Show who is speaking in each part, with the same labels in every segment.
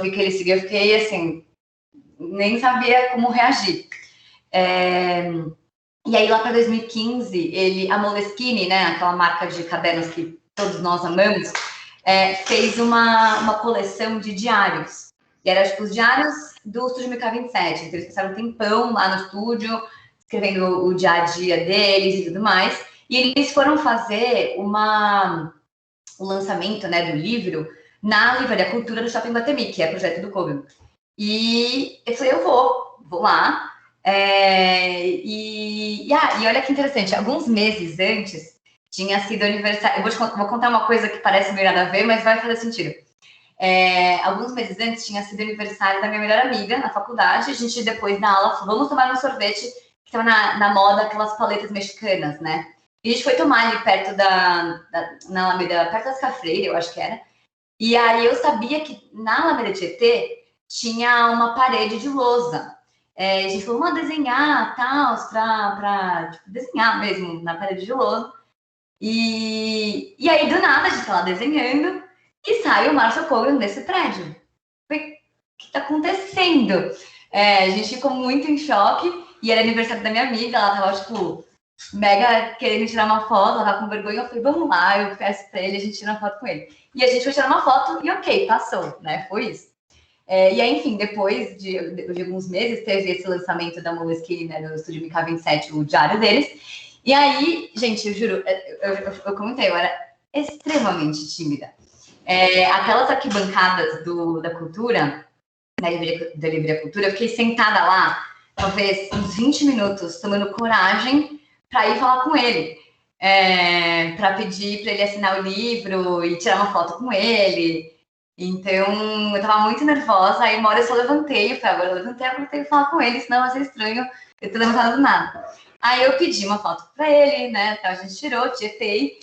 Speaker 1: vi que ele seguiu, eu fiquei assim, nem sabia como reagir. E aí, lá para 2015, a Moleskine, né, aquela marca de cadernos que todos nós amamos, fez uma coleção de diários. E era tipo os diários do Estúdio MK27. Então, eles passaram um tempão lá no estúdio, escrevendo o dia a dia deles e tudo mais. E eles foram fazer o lançamento, né, do livro na Livraria Cultura do Shopping Guatemi, que é projeto do Kobe. E eu falei, eu vou lá. E olha que interessante, alguns meses antes tinha sido aniversário. Vou contar uma coisa que parece meio nada a ver, mas vai fazer sentido. Alguns meses antes tinha sido aniversário da minha melhor amiga na faculdade. A gente, depois da aula, falou, vamos tomar um sorvete, que estava na moda aquelas paletas mexicanas, né? E a gente foi tomar ali perto na Alameda, perto das Cafreiras, eu acho que era. E aí eu sabia que na Alameda Tietê tinha uma parede de lousa. A gente falou, vamos desenhar, tal, para tipo, desenhar mesmo na parede de lousa. E aí, do nada, a gente tá lá desenhando e sai o Marshall Kogan desse prédio. O que tá acontecendo? A gente ficou muito em choque e era aniversário da minha amiga, ela tava, tipo, mega querendo tirar uma foto, ela tava com vergonha, eu falei, vamos lá, eu peço pra ele, a gente tira uma foto com ele. E a gente foi tirar uma foto e ok, passou, né? Foi isso. E aí, enfim, depois de alguns meses, teve esse lançamento da Moleskine, né, do Estúdio MK27, o diário deles. E aí, gente, eu juro, eu comentei, eu era extremamente tímida. Aquelas arquibancadas da cultura, da Livraria Cultura, eu fiquei sentada lá, talvez uns 20 minutos, tomando coragem para ir falar com ele. Para pedir para ele assinar o livro e tirar uma foto com ele. Então, eu tava muito nervosa, aí uma hora eu só levantei, eu falei, agora eu levantei, agora eu tenho que falar com ele, senão vai ser estranho eu tô levantando do nada. Aí eu pedi uma foto pra ele, né, então a gente tirou, tietei,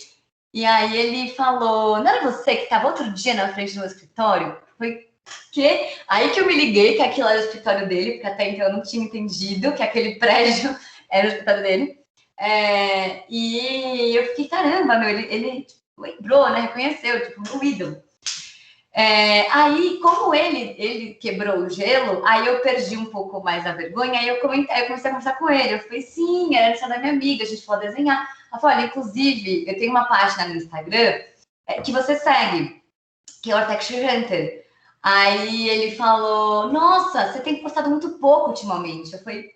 Speaker 1: e aí ele falou, não era você que tava outro dia na frente do meu escritório? Foi, quê? Aí que eu me liguei que aquilo era o escritório dele, porque até então eu não tinha entendido que aquele prédio era o escritório dele. E eu fiquei, caramba, meu, ele tipo, lembrou, né, reconheceu, tipo, meu ídolo. Aí, como ele quebrou o gelo, aí eu perdi um pouco mais a vergonha, aí eu comecei a conversar com ele. Eu falei, sim, era essa da minha amiga, a gente falou desenhar. Ela falou, olha, inclusive, eu tenho uma página no Instagram que você segue, que é o Architecture Hunter. Aí ele falou, nossa, você tem postado muito pouco ultimamente. Eu falei,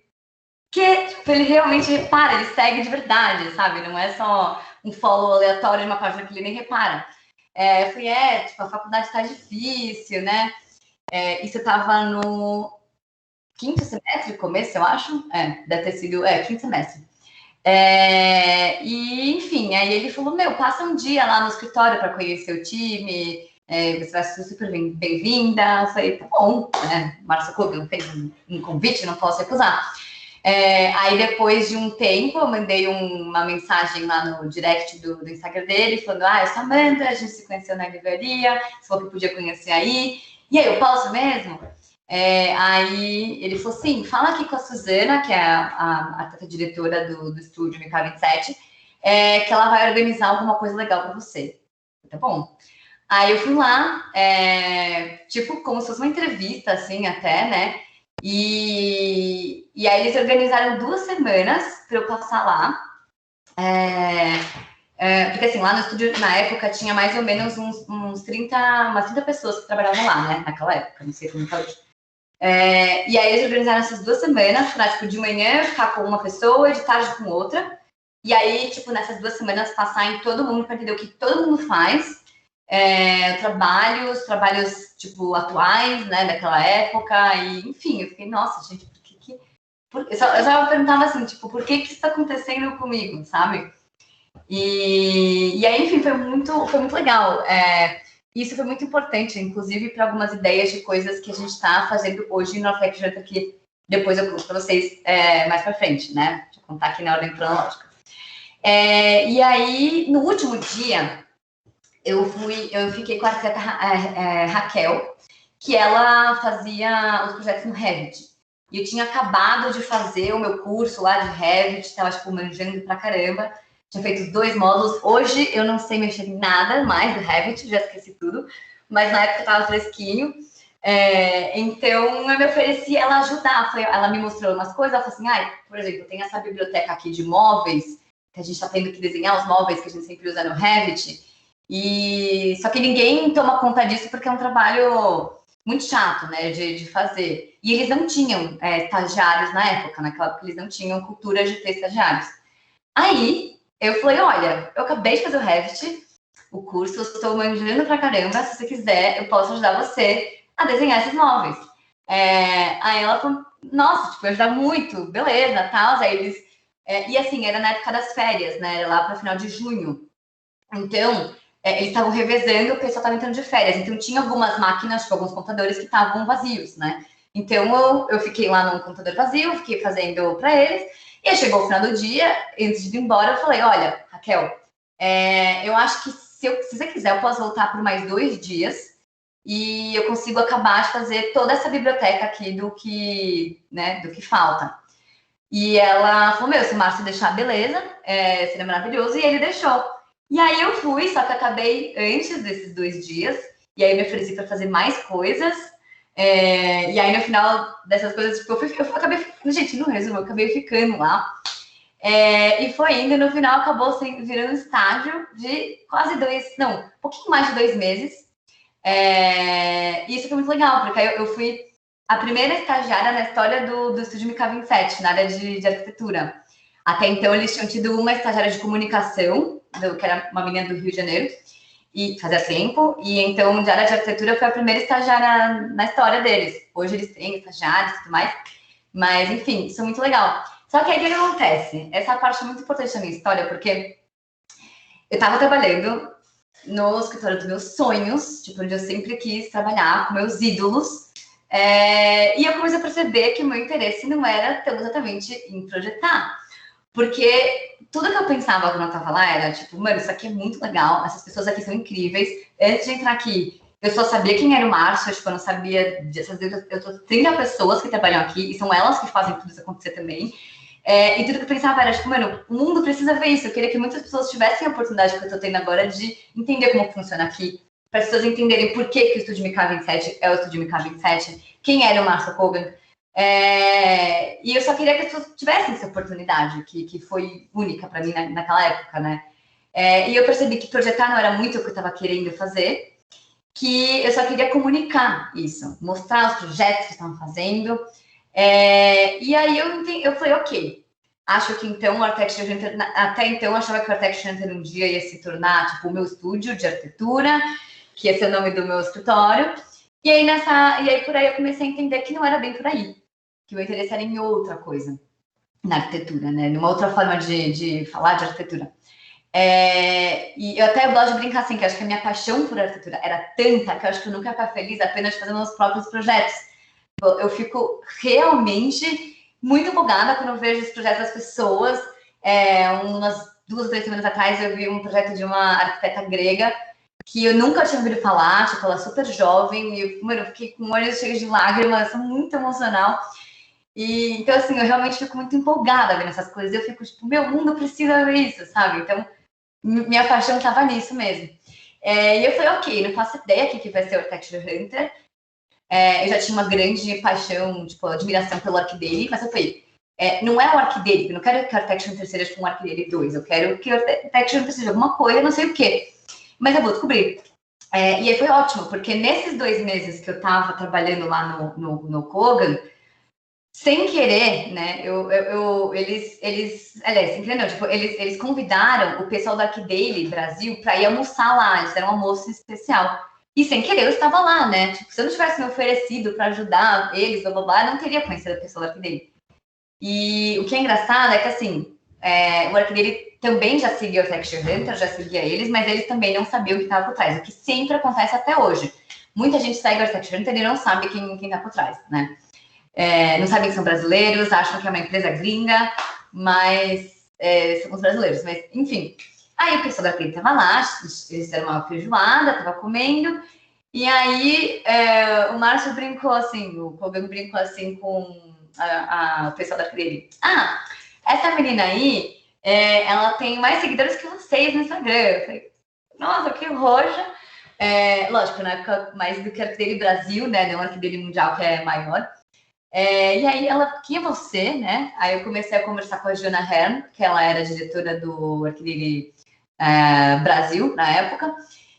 Speaker 1: que? Tipo, ele realmente repara, ele segue de verdade, sabe? Não é só um follow aleatório de uma página que ele nem repara. Eu falei, tipo, a faculdade tá difícil, né? Isso tava no quinto semestre, começo, eu acho. Deve ter sido, quinto semestre. E, enfim, aí ele falou, meu, passa um dia lá no escritório para conhecer o time, você vai ser super bem-vinda. Eu falei, tá bom, né? Márcio Kogan fez um convite, não posso recusar. Aí depois de um tempo, eu mandei uma mensagem lá no direct do Instagram dele, falando, eu sou Amanda, a gente se conheceu na livraria, você falou que podia conhecer aí. E aí, eu posso mesmo? Aí ele falou, sim, fala aqui com a Suzana, que é a diretora do estúdio MK27, que ela vai organizar alguma coisa legal para você. Tá bom. Aí eu fui lá, tipo, como se fosse uma entrevista, assim, até, né? E aí eles organizaram 2 semanas para eu passar lá. Porque assim, lá no estúdio, na época, tinha mais ou menos umas 30 pessoas que trabalhavam lá, né? Naquela época, não sei como tá hoje. E aí eles organizaram essas 2 semanas, pra, tipo, de manhã ficar com uma pessoa, de tarde com outra. E aí, tipo, nessas 2 semanas, passar em todo mundo para entender o que todo mundo faz. Os trabalhos, tipo, atuais, né, daquela época, e, enfim, eu fiquei, nossa, gente, eu só perguntava assim, tipo, por que isso está acontecendo comigo, sabe? E aí, enfim, foi muito legal. Isso foi muito importante, inclusive, para algumas ideias de coisas que a gente está fazendo hoje no Architecture Hunter, que depois eu conto para vocês mais para frente, né? Deixa eu contar aqui na ordem cronológica. E aí, no último dia, eu fiquei com a arquiteta Raquel, que ela fazia os projetos no Revit. E eu tinha acabado de fazer o meu curso lá de Revit, estava, tipo, manjando pra caramba. Tinha feito os 2 módulos. Hoje eu não sei mexer em nada mais do Revit, já esqueci tudo. Mas na época estava fresquinho. Então, eu me ofereci ela ajudar. Ela me mostrou umas coisas, ela falou assim, por exemplo, tem essa biblioteca aqui de móveis, que a gente está tendo que desenhar os móveis que a gente sempre usa no Revit, só que ninguém toma conta disso porque é um trabalho muito chato, né, de fazer. E eles não tinham estagiários na época, naquela época eles não tinham cultura de ter estagiários. Aí, eu falei, olha, eu acabei de fazer o Revit, o curso, eu estou manjando pra caramba, se você quiser, eu posso ajudar você a desenhar esses móveis. Aí ela falou, nossa, tipo, ajudar muito, beleza, tal. Aí eles... e assim, era na época das férias, né, era lá para final de junho. Então, eles estavam revezando, o pessoal estava entrando de férias. Então, tinha algumas máquinas, tipo, alguns computadores que estavam vazios, né? Então, eu fiquei lá no computador vazio, fiquei fazendo para eles. E aí chegou o final do dia, antes de ir embora, eu falei, olha, Raquel, eu acho que se você quiser, eu posso voltar por mais 2 dias e eu consigo acabar de fazer toda essa biblioteca aqui do que falta. E ela falou, se o Márcio deixar, beleza, seria maravilhoso, e ele deixou. E aí eu fui, só que acabei antes desses 2 dias, e aí eu me ofereci para fazer mais coisas, e aí no final dessas coisas, tipo, eu acabei, gente, no resumo, eu acabei ficando lá, e foi indo, no final acabou virando um estágio de quase um pouquinho mais de 2 meses, e isso foi muito legal, porque aí eu fui a primeira estagiária na história do Estúdio MK27, na área de arquitetura. Até então, eles tinham tido uma estagiária de comunicação, que era uma menina do Rio de Janeiro, e fazia tempo, e então, de área de arquitetura, foi a primeira estagiária na história deles. Hoje eles têm estagiários e tudo mais, mas, enfim, isso é muito legal. Só que aí, o que acontece? Essa parte é muito importante da minha história, porque eu estava trabalhando no escritório dos meus sonhos, tipo, onde eu sempre quis trabalhar com meus ídolos, e eu comecei a perceber que o meu interesse não era tão exatamente em projetar, porque tudo que eu pensava quando eu tava lá era tipo, mano, isso aqui é muito legal, essas pessoas aqui são incríveis. Antes de entrar aqui, eu só sabia quem era o Márcio, tipo, eu não sabia eu tô 30 pessoas que trabalham aqui, e são elas que fazem tudo isso acontecer também. E tudo que eu pensava era, tipo, mano, o mundo precisa ver isso. Eu queria que muitas pessoas tivessem a oportunidade que eu tô tendo agora de entender como funciona aqui, para as pessoas entenderem por que o Estúdio MK27 é o Estúdio MK27, quem era o Márcio Kogan. E eu só queria que as pessoas tivessem essa oportunidade, que foi única para mim naquela época, né? E eu percebi que projetar não era muito o que eu estava querendo fazer, que eu só queria comunicar isso, mostrar os projetos que estavam fazendo. E aí eu falei, ok, acho que então o Architecture Hunter, até então eu achava que o Architecture Hunter um dia ia se tornar tipo o meu estúdio de arquitetura, que ia ser o nome do meu escritório. E aí por aí eu comecei a entender que não era bem por aí, que o meu interesse era em outra coisa na arquitetura, né? Numa outra forma de falar de arquitetura. E eu até gosto de brincar assim, que acho que a minha paixão por arquitetura era tanta que eu acho que eu nunca ia ficar feliz apenas de fazer meus próprios projetos. Eu fico realmente muito empolgada quando eu vejo os projetos das pessoas. Umas 2 ou 3 semanas atrás eu vi um projeto de uma arquiteta grega que eu nunca tinha ouvido falar, tipo, ela é super jovem, e eu fiquei com olhos cheios de lágrimas, muito emocional. Então, assim, eu realmente fico muito empolgada vendo essas coisas. Eu fico, tipo, meu mundo precisa ver isso, sabe? Então, minha paixão estava nisso mesmo. E eu falei, ok, não faço ideia que vai ser o Architecture Hunter. Eu já tinha uma grande paixão, tipo, admiração pelo Archideli, mas eu falei, não é o Archideli, eu não quero que o Architecture Hunter seja tipo um Archideli 2, eu quero que o Architecture Hunter seja alguma coisa, não sei o quê. Mas eu vou descobrir. E aí foi ótimo, porque nesses 2 meses que eu estava trabalhando lá no Kogan, sem querer, né, aliás, sem querer não, tipo, eles convidaram o pessoal da Archideli Brasil para ir almoçar lá, eles deram um almoço especial. E sem querer eu estava lá, né, tipo, se eu não tivesse me oferecido para ajudar eles, blá, blá, blá, eu não teria conhecido a pessoa da Archideli. E o que é engraçado é que, assim, o Archideli também já seguia o Texture Hunter, já seguia eles, mas eles também não sabiam o que estava por trás, o que sempre acontece até hoje. Muita gente segue o Texture Hunter e não sabe quem está por trás, né? Não sabem que são brasileiros, acham que é uma empresa gringa, mas são os brasileiros. Mas, enfim. Aí o pessoal da Archideli estava lá, eles fizeram uma feijoada, estava comendo, e aí o Márcio brincou assim, o Kogan brincou assim com o pessoal da Archideli. Essa menina aí, ela tem mais seguidores que vocês no Instagram. Eu falei, nossa, que roxa. Lógico, na época mais do que Arquidele Brasil, né? Não Arquidele Mundial, que é maior. E aí ela, quem é você, né? Aí eu comecei a conversar com a Joana Herm, que ela era diretora do Arquidele Brasil na época.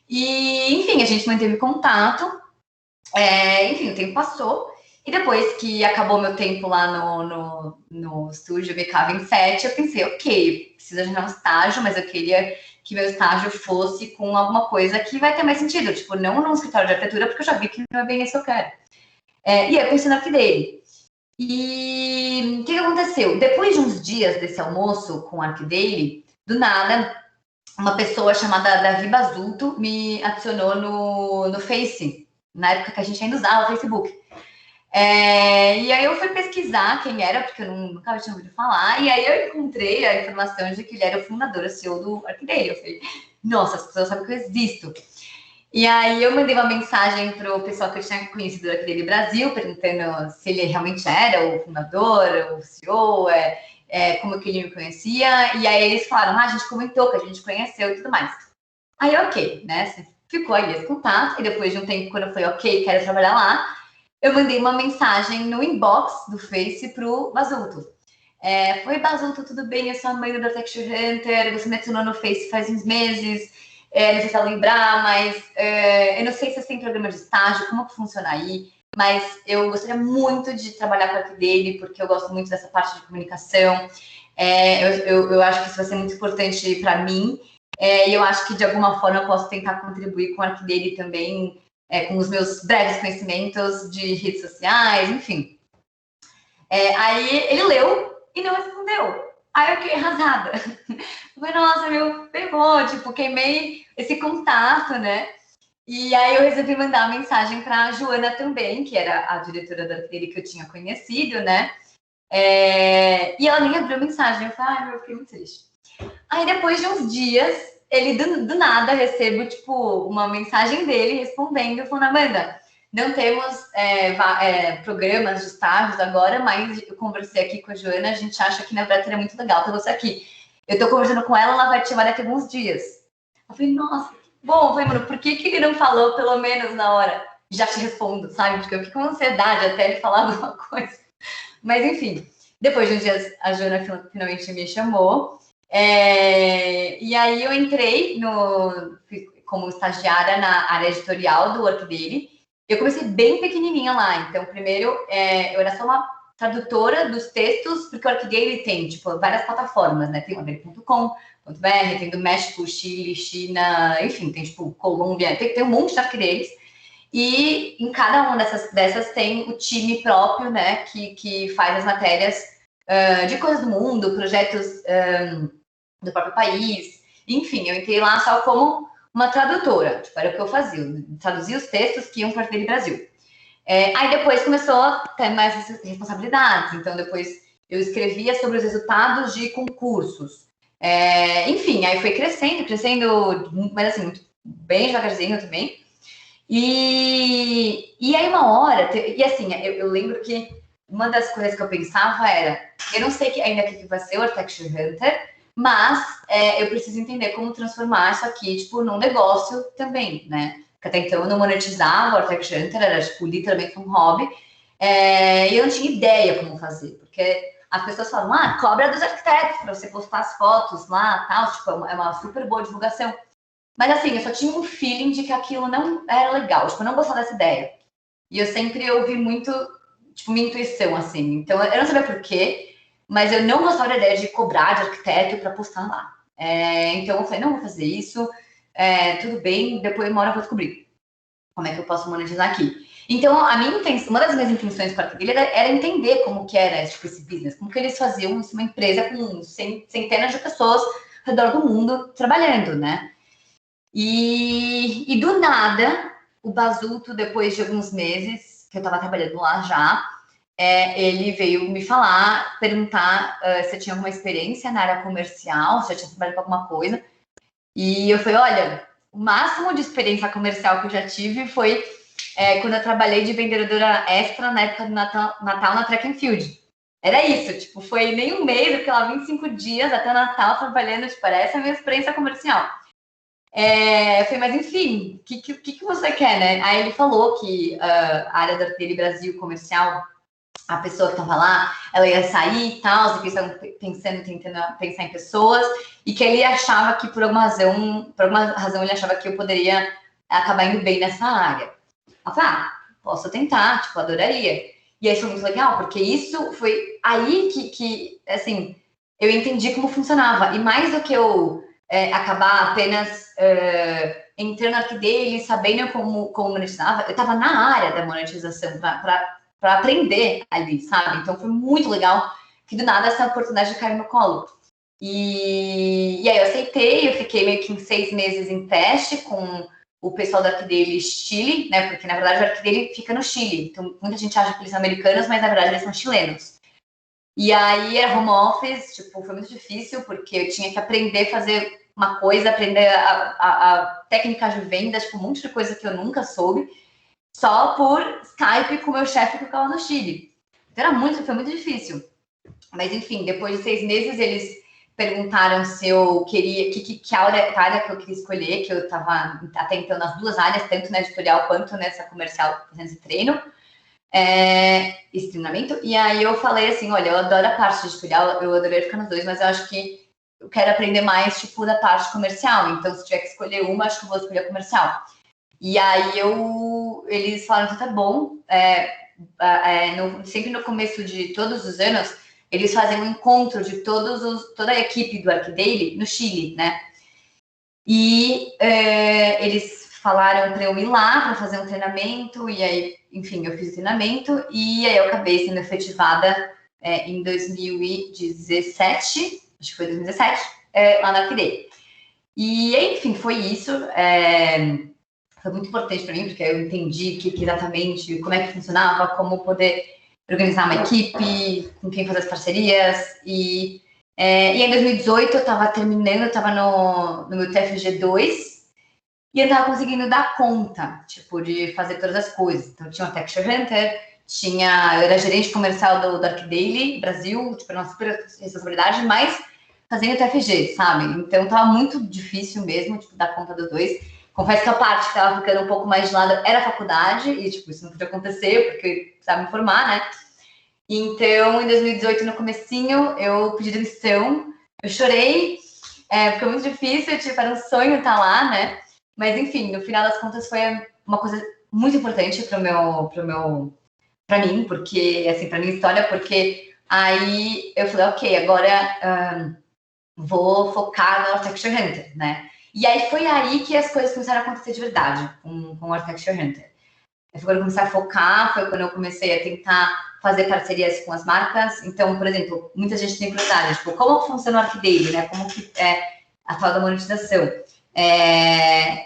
Speaker 1: E, enfim, a gente manteve contato. Enfim, o tempo passou. E depois que acabou meu tempo lá no estúdio BK27, eu pensei, ok, preciso arranjar um estágio, mas eu queria que meu estágio fosse com alguma coisa que vai ter mais sentido. Tipo, não num escritório de arquitetura, porque eu já vi que não é bem isso que eu quero. E aí eu pensei na Arquidele. E o que aconteceu? Depois de uns dias desse almoço com a Arquidele, do nada, uma pessoa chamada Davi Basulto me adicionou no Face, na época que a gente ainda usava o Facebook. E aí eu fui pesquisar quem era, porque eu nunca tinha ouvido falar, e aí eu encontrei a informação de que ele era o fundador, o CEO do Arquidele. Eu falei, nossa, as pessoas sabem que eu existo. E aí eu mandei uma mensagem para o pessoal que eu tinha conhecido aqui dele Brasil, perguntando se ele realmente era o fundador, o CEO, como que ele me conhecia. E aí eles falaram, a gente comentou que a gente conheceu e tudo mais. Aí, ok, né? Ficou aí esse contato. E depois de um tempo, quando eu falei, ok, quero trabalhar lá, eu mandei uma mensagem no inbox do Face pro Basulto. Foi, Basulto, tudo bem? Eu sou a mãe do Architecture Hunter, você me adicionou no Face faz uns meses. Não sei se ela lembrar, mas eu não sei se você tem programa de estágio, como que funciona aí, mas eu gostaria muito de trabalhar com a Arquidele, porque eu gosto muito dessa parte de comunicação. Eu acho que isso vai ser muito importante para mim, e eu acho que de alguma forma eu posso tentar contribuir com a Arquidele também, com os meus breves conhecimentos de redes sociais, enfim. Aí ele leu e não respondeu. Aí eu fiquei arrasada. Eu falei, nossa, meu, ferrou, tipo, queimei esse contato, né? E aí eu resolvi mandar uma mensagem para a Joana também, que era a diretora da Arquidele que eu tinha conhecido, né? E ela nem abriu a mensagem. Eu falei, ai, meu, fiquei muito triste. Aí depois de uns dias, ele do nada recebo, tipo, uma mensagem dele respondendo, falando, Amanda, não temos programas de estágios agora, mas eu conversei aqui com a Joana, a gente acha que na verdade seria muito legal ter você aqui. Eu tô conversando com ela, ela vai te chamar daqui a alguns dias. Eu falei, nossa, bom, eu falei, mano, por que ele não falou pelo menos na hora? Já te respondo, sabe? Porque eu fico com ansiedade até ele falar alguma coisa. Mas enfim, depois de uns dias a Joana finalmente me chamou. E aí eu entrei como estagiária na área editorial do Arquidele. Eu comecei bem pequenininha lá. Então, primeiro, eu era só uma tradutora dos textos, porque o Arquidele tem, tipo, várias plataformas, né? Tem o arquidele.com.br, tem do México, Chile, China, enfim, tem, tipo, Colômbia, tem um monte de Arquideles. E em cada uma dessas tem o time próprio, né, que faz as matérias de coisas do mundo, projetos do próprio país. Enfim, eu entrei lá só como uma tradutora, tipo, era o que eu fazia, traduzia os textos que iam para o Brasil. Aí depois começou a ter mais responsabilidades, então depois eu escrevia sobre os resultados de concursos. Enfim, aí foi crescendo, mas assim, bem devagarzinho também. E aí uma hora, e assim, eu lembro que uma das coisas que eu pensava era, eu não sei ainda o que vai ser o Architecture Hunter, mas eu preciso entender como transformar isso aqui, tipo, num negócio também, né? Porque até então eu não monetizava o Architecture Hunter, era, tipo, literalmente um hobby, e eu não tinha ideia como fazer, porque as pessoas falam, cobra dos arquitetos para você postar as fotos lá, tal, tipo, é uma super boa divulgação. Mas assim, eu só tinha um feeling de que aquilo não era legal, tipo, eu não gostava dessa ideia. E eu sempre ouvi muito, tipo, minha intuição, assim. Então, eu não sabia por quê, mas eu não gostava da ideia de cobrar de arquiteto para postar lá. Então, eu falei, não vou fazer isso, tudo bem, depois uma hora eu vou descobrir como é que eu posso monetizar aqui. Então, uma das minhas intenções com a Arquidele era entender como que era tipo, esse business, como que eles faziam uma empresa com centenas de pessoas ao redor do mundo trabalhando, né? E do nada, o Basulto, depois de alguns meses, que eu estava trabalhando lá já, ele veio me falar, perguntar se eu tinha alguma experiência na área comercial, se eu tinha trabalhado com alguma coisa. E eu falei, olha, o máximo de experiência comercial que eu já tive foi quando eu trabalhei de vendedora extra na época do Natal na Track and Field. Era isso, tipo, foi nem um mês, eu fiquei lá 25 dias até o Natal trabalhando, tipo, essa é a minha experiência comercial. Eu falei, mas enfim, o que você quer, né? Aí ele falou que a área da dele Brasil comercial, a pessoa que estava lá, ela ia sair e tal, eles estavam tentando pensar em pessoas, e que ele achava que por alguma razão ele achava que eu poderia acabar indo bem nessa área. Eu falei, posso tentar, tipo, adoraria. E aí foi muito legal, porque isso foi aí que assim, eu entendi como funcionava. E mais do que eu acabar apenas entrando aqui dele, sabendo como monetizava, eu estava na área da monetização para aprender ali, sabe? Então foi muito legal que do nada essa oportunidade caiu no colo. E aí eu aceitei, eu fiquei meio que em 6 meses em teste com o pessoal da Arquidele Chile, né? Porque na verdade a Arquidele fica no Chile. Então muita gente acha que eles são americanos, mas na verdade eles são chilenos. E aí era home office, tipo, foi muito difícil, porque eu tinha que aprender a fazer uma coisa, aprender a técnica de vendas, tipo, um monte de coisa que eu nunca soube, só por Skype com o meu chefe que ficava no Chile. Então foi muito difícil. Mas enfim, depois de 6 meses, eles perguntaram se eu queria, que área que eu queria escolher, que eu estava até então nas duas áreas, tanto na editorial quanto nessa comercial, fazendo esse treino, esse treinamento. E aí eu falei assim, olha, eu adoro a parte editorial, eu adoraria ficar nos dois, mas eu acho que eu quero aprender mais, tipo, da parte comercial. Então, se tiver que escolher uma, acho que eu vou escolher a comercial. E aí eles falaram que tá bom, sempre no começo de todos os anos, eles fazem um encontro de toda a equipe do Arquidaily no Chile, né? E eles falaram para eu ir lá para fazer um treinamento, e aí, enfim, eu fiz o treinamento, e aí eu acabei sendo efetivada em 2017, acho que foi 2017, lá na Arquidaily. E, enfim, foi isso. Foi muito importante para mim, porque eu entendi exatamente como é que funcionava, como poder organizar uma equipe, com quem fazer as parcerias. E em 2018 eu estava terminando, eu estava no meu TFG2 e eu estava conseguindo dar conta, tipo, de fazer todas as coisas. Então, tinha uma Texture Hunter, eu era gerente comercial do Arquidaily Brasil, tipo, era uma super responsabilidade, mas fazendo TFG, sabe? Então, estava muito difícil mesmo, tipo, dar conta dos dois. Confesso que a parte que estava ficando um pouco mais de lado era a faculdade, e, tipo, isso não podia acontecer, porque eu precisava me formar, né? Então, em 2018, no comecinho, eu pedi demissão, eu chorei, porque foi muito difícil, tipo, era um sonho estar lá, né? Mas, enfim, no final das contas, foi uma coisa muito importante para mim, porque, assim, para minha história, porque aí eu falei, ok, agora vou focar no Architecture Hunter, né? E aí foi aí que as coisas começaram a acontecer de verdade com o Architecture Hunter. Foi quando eu comecei a focar, foi quando eu comecei a tentar fazer parcerias com as marcas. Então, por exemplo, muita gente tem curiosidade, tipo, como funciona o Arquidaily, né? Como que é a tal da monetização?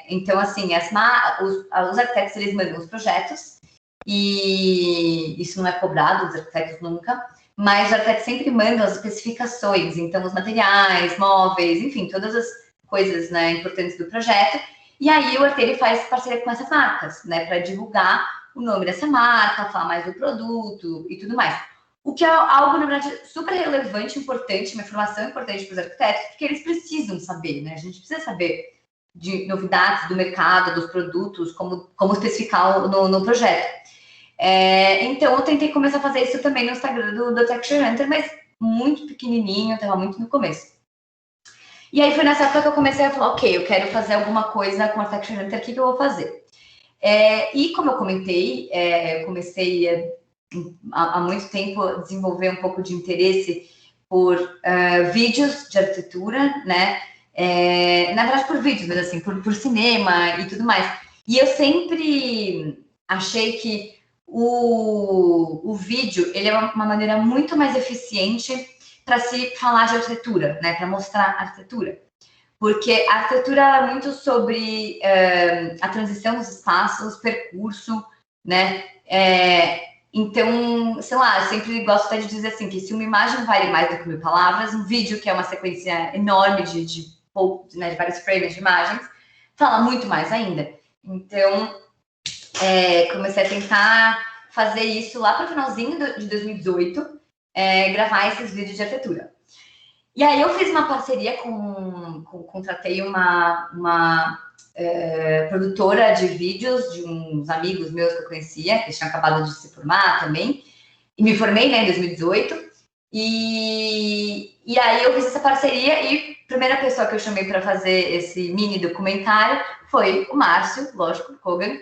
Speaker 1: Então, assim, os arquitetos, eles mandam os projetos e isso não é cobrado dos arquitetos nunca, mas os arquitetos sempre mandam as especificações, então os materiais, móveis, enfim, todas as coisas, né, importantes do projeto. E aí o Artelli faz parceria com essas marcas, né, para divulgar o nome dessa marca, falar mais do produto e tudo mais. O que é algo, na verdade, super relevante, importante, uma informação importante para os arquitetos, porque eles precisam saber, né? A gente precisa saber de novidades do mercado, dos produtos, como especificar no projeto. Então, eu tentei começar a fazer isso também no Instagram do Texture Hunter, mas muito pequenininho, estava muito no começo. E aí foi nessa época que eu comecei a falar, ok, eu quero fazer alguma coisa com a Texture Hunter, o que eu vou fazer? E como eu comentei, eu comecei há muito tempo a desenvolver um pouco de interesse por vídeos de arquitetura, né? Na verdade, por vídeos, mas assim, por cinema e tudo mais. E eu sempre achei que o vídeo ele é uma maneira muito mais eficiente para se falar de arquitetura, né? Para mostrar a arquitetura. Porque a arquitetura é muito sobre a transição dos espaços, percurso, né? Então, sei lá, eu sempre gosto até de dizer assim, que se uma imagem vale mais do que 1000 palavras, um vídeo, que é uma sequência enorme de vários frames de imagens, fala muito mais ainda. Então, comecei a tentar fazer isso lá para o finalzinho de 2018, gravar esses vídeos de arquitetura. E aí eu fiz uma parceria contratei uma produtora de vídeos de uns amigos meus que eu conhecia, que tinham acabado de se formar também, e me formei, né, em 2018. E aí eu fiz essa parceria e a primeira pessoa que eu chamei para fazer esse mini documentário foi o Márcio, lógico, Kogan,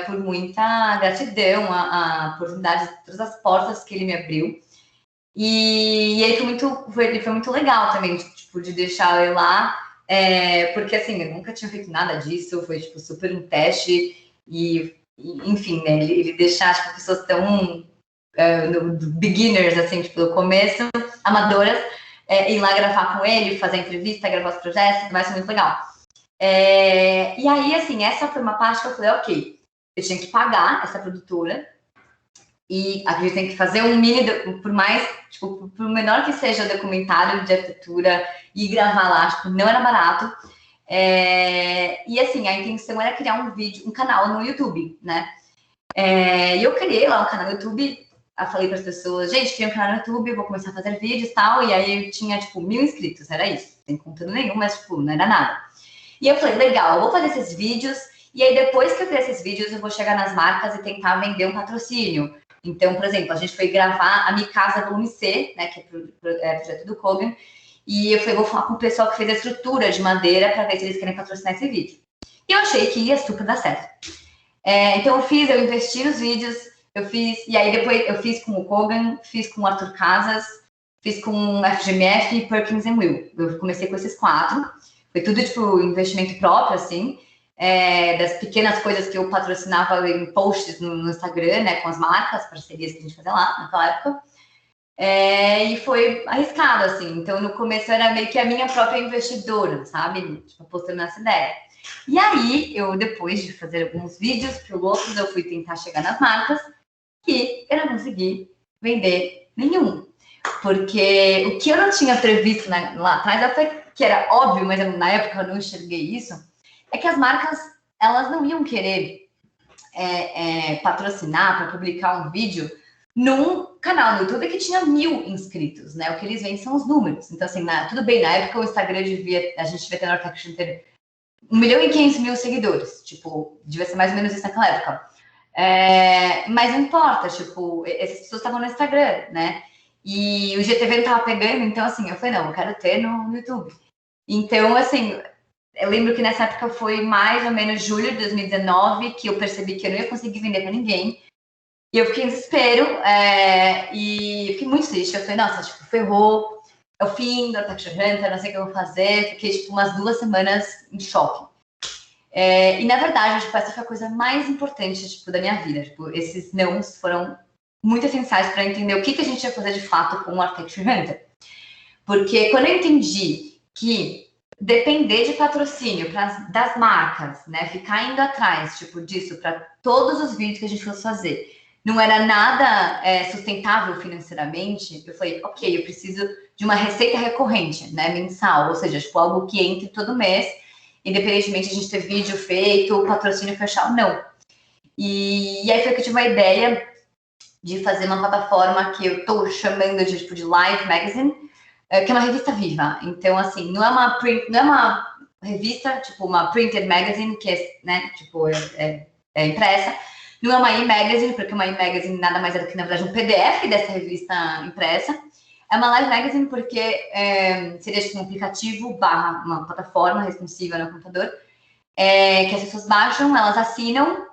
Speaker 1: por muita gratidão, a oportunidade, todas as portas que ele me abriu. E ele foi muito legal também, tipo, de deixar eu lá, porque assim, eu nunca tinha feito nada disso, foi tipo, super um teste, enfim, né, ele deixar tipo, pessoas tão beginners, assim, tipo, do começo, amadoras, ir lá gravar com ele, fazer entrevista, gravar os projetos, vai ser muito legal. E aí, assim, essa foi uma parte que eu falei, ok, eu tinha que pagar essa produtora, e a gente tem que fazer um mini, por mais, tipo, por menor que seja o documentário de arquitetura, e gravar lá, tipo, não era barato. E assim, a intenção era criar um canal no YouTube, né? E eu criei lá um canal no YouTube, eu falei para as pessoas, gente, criei um canal no YouTube, vou começar a fazer vídeos e tal, e aí eu tinha, tipo, 1.000 inscritos, era isso, sem conteúdo nenhum, mas, tipo, não era nada. E eu falei, legal, eu vou fazer esses vídeos, e aí depois que eu fizer esses vídeos, eu vou chegar nas marcas e tentar vender um patrocínio. Então, por exemplo, a gente foi gravar a Mi Casa Volume C, né, que é o projeto do Kogan, e eu falei, vou falar com o pessoal que fez a estrutura de madeira para ver se eles querem patrocinar esse vídeo. E eu achei que ia super dar certo. Então eu investi nos vídeos, e aí depois eu fiz com o Kogan, fiz com o Arthur Casas, fiz com o FGMF e Perkins Will. Eu comecei com esses 4. Foi tudo, tipo, investimento próprio, assim, das pequenas coisas que eu patrocinava em posts no Instagram, né, com as marcas, parcerias que a gente fazia lá naquela época. E foi arriscado, assim. Então, no começo, era meio que a minha própria investidora, sabe? Tipo, postando essa ideia. E aí, depois de fazer alguns vídeos pilotos, eu fui tentar chegar nas marcas e eu não consegui vender nenhum. Porque o que eu não tinha previsto lá atrás, até que era óbvio, mas na época eu não enxerguei isso, é que as marcas, elas não iam querer patrocinar para publicar um vídeo num canal no YouTube que tinha 1.000 inscritos, né? O que eles veem são os números. Então, assim, tudo bem, na época o Instagram a gente devia ter no Architecture ter 1.500.000 seguidores. Tipo, devia ser mais ou menos isso naquela época. Mas não importa, tipo, essas pessoas estavam no Instagram, né? E o GTV não tava pegando, então, assim, eu falei, não, eu quero ter no YouTube. Então, assim, eu lembro que nessa época foi mais ou menos julho de 2019 que eu percebi que eu não ia conseguir vender para ninguém. E eu fiquei em desespero, e fiquei muito triste. Eu falei, nossa, tipo, ferrou, é o fim do Architecture Hunter, não sei o que eu vou fazer. Fiquei, tipo, umas 2 semanas em choque. E, na verdade, tipo, essa foi a coisa mais importante, tipo, da minha vida. Tipo, esses nãos foram muito essenciais para entender o que a gente ia fazer de fato com o Architecture Hunter. Porque quando eu entendi que depender de patrocínio das marcas, né, ficar indo atrás, tipo, disso para todos os vídeos que a gente fosse fazer, não era nada sustentável financeiramente, eu falei, ok, eu preciso de uma receita recorrente, né, mensal, ou seja, tipo, algo que entre todo mês, independentemente de a gente ter vídeo feito, patrocínio fechado, não. E aí foi que eu tive uma ideia de fazer uma plataforma que eu estou chamando de, tipo, de Live Magazine, que é uma revista viva. Então, assim, não é uma revista, tipo, uma printed magazine, que é, né, tipo, impressa. Não é uma e-magazine, porque uma e-magazine nada mais é do que, na verdade, um PDF dessa revista impressa. É uma live magazine porque seria tipo um aplicativo barra uma plataforma responsiva no computador, que as pessoas baixam, elas assinam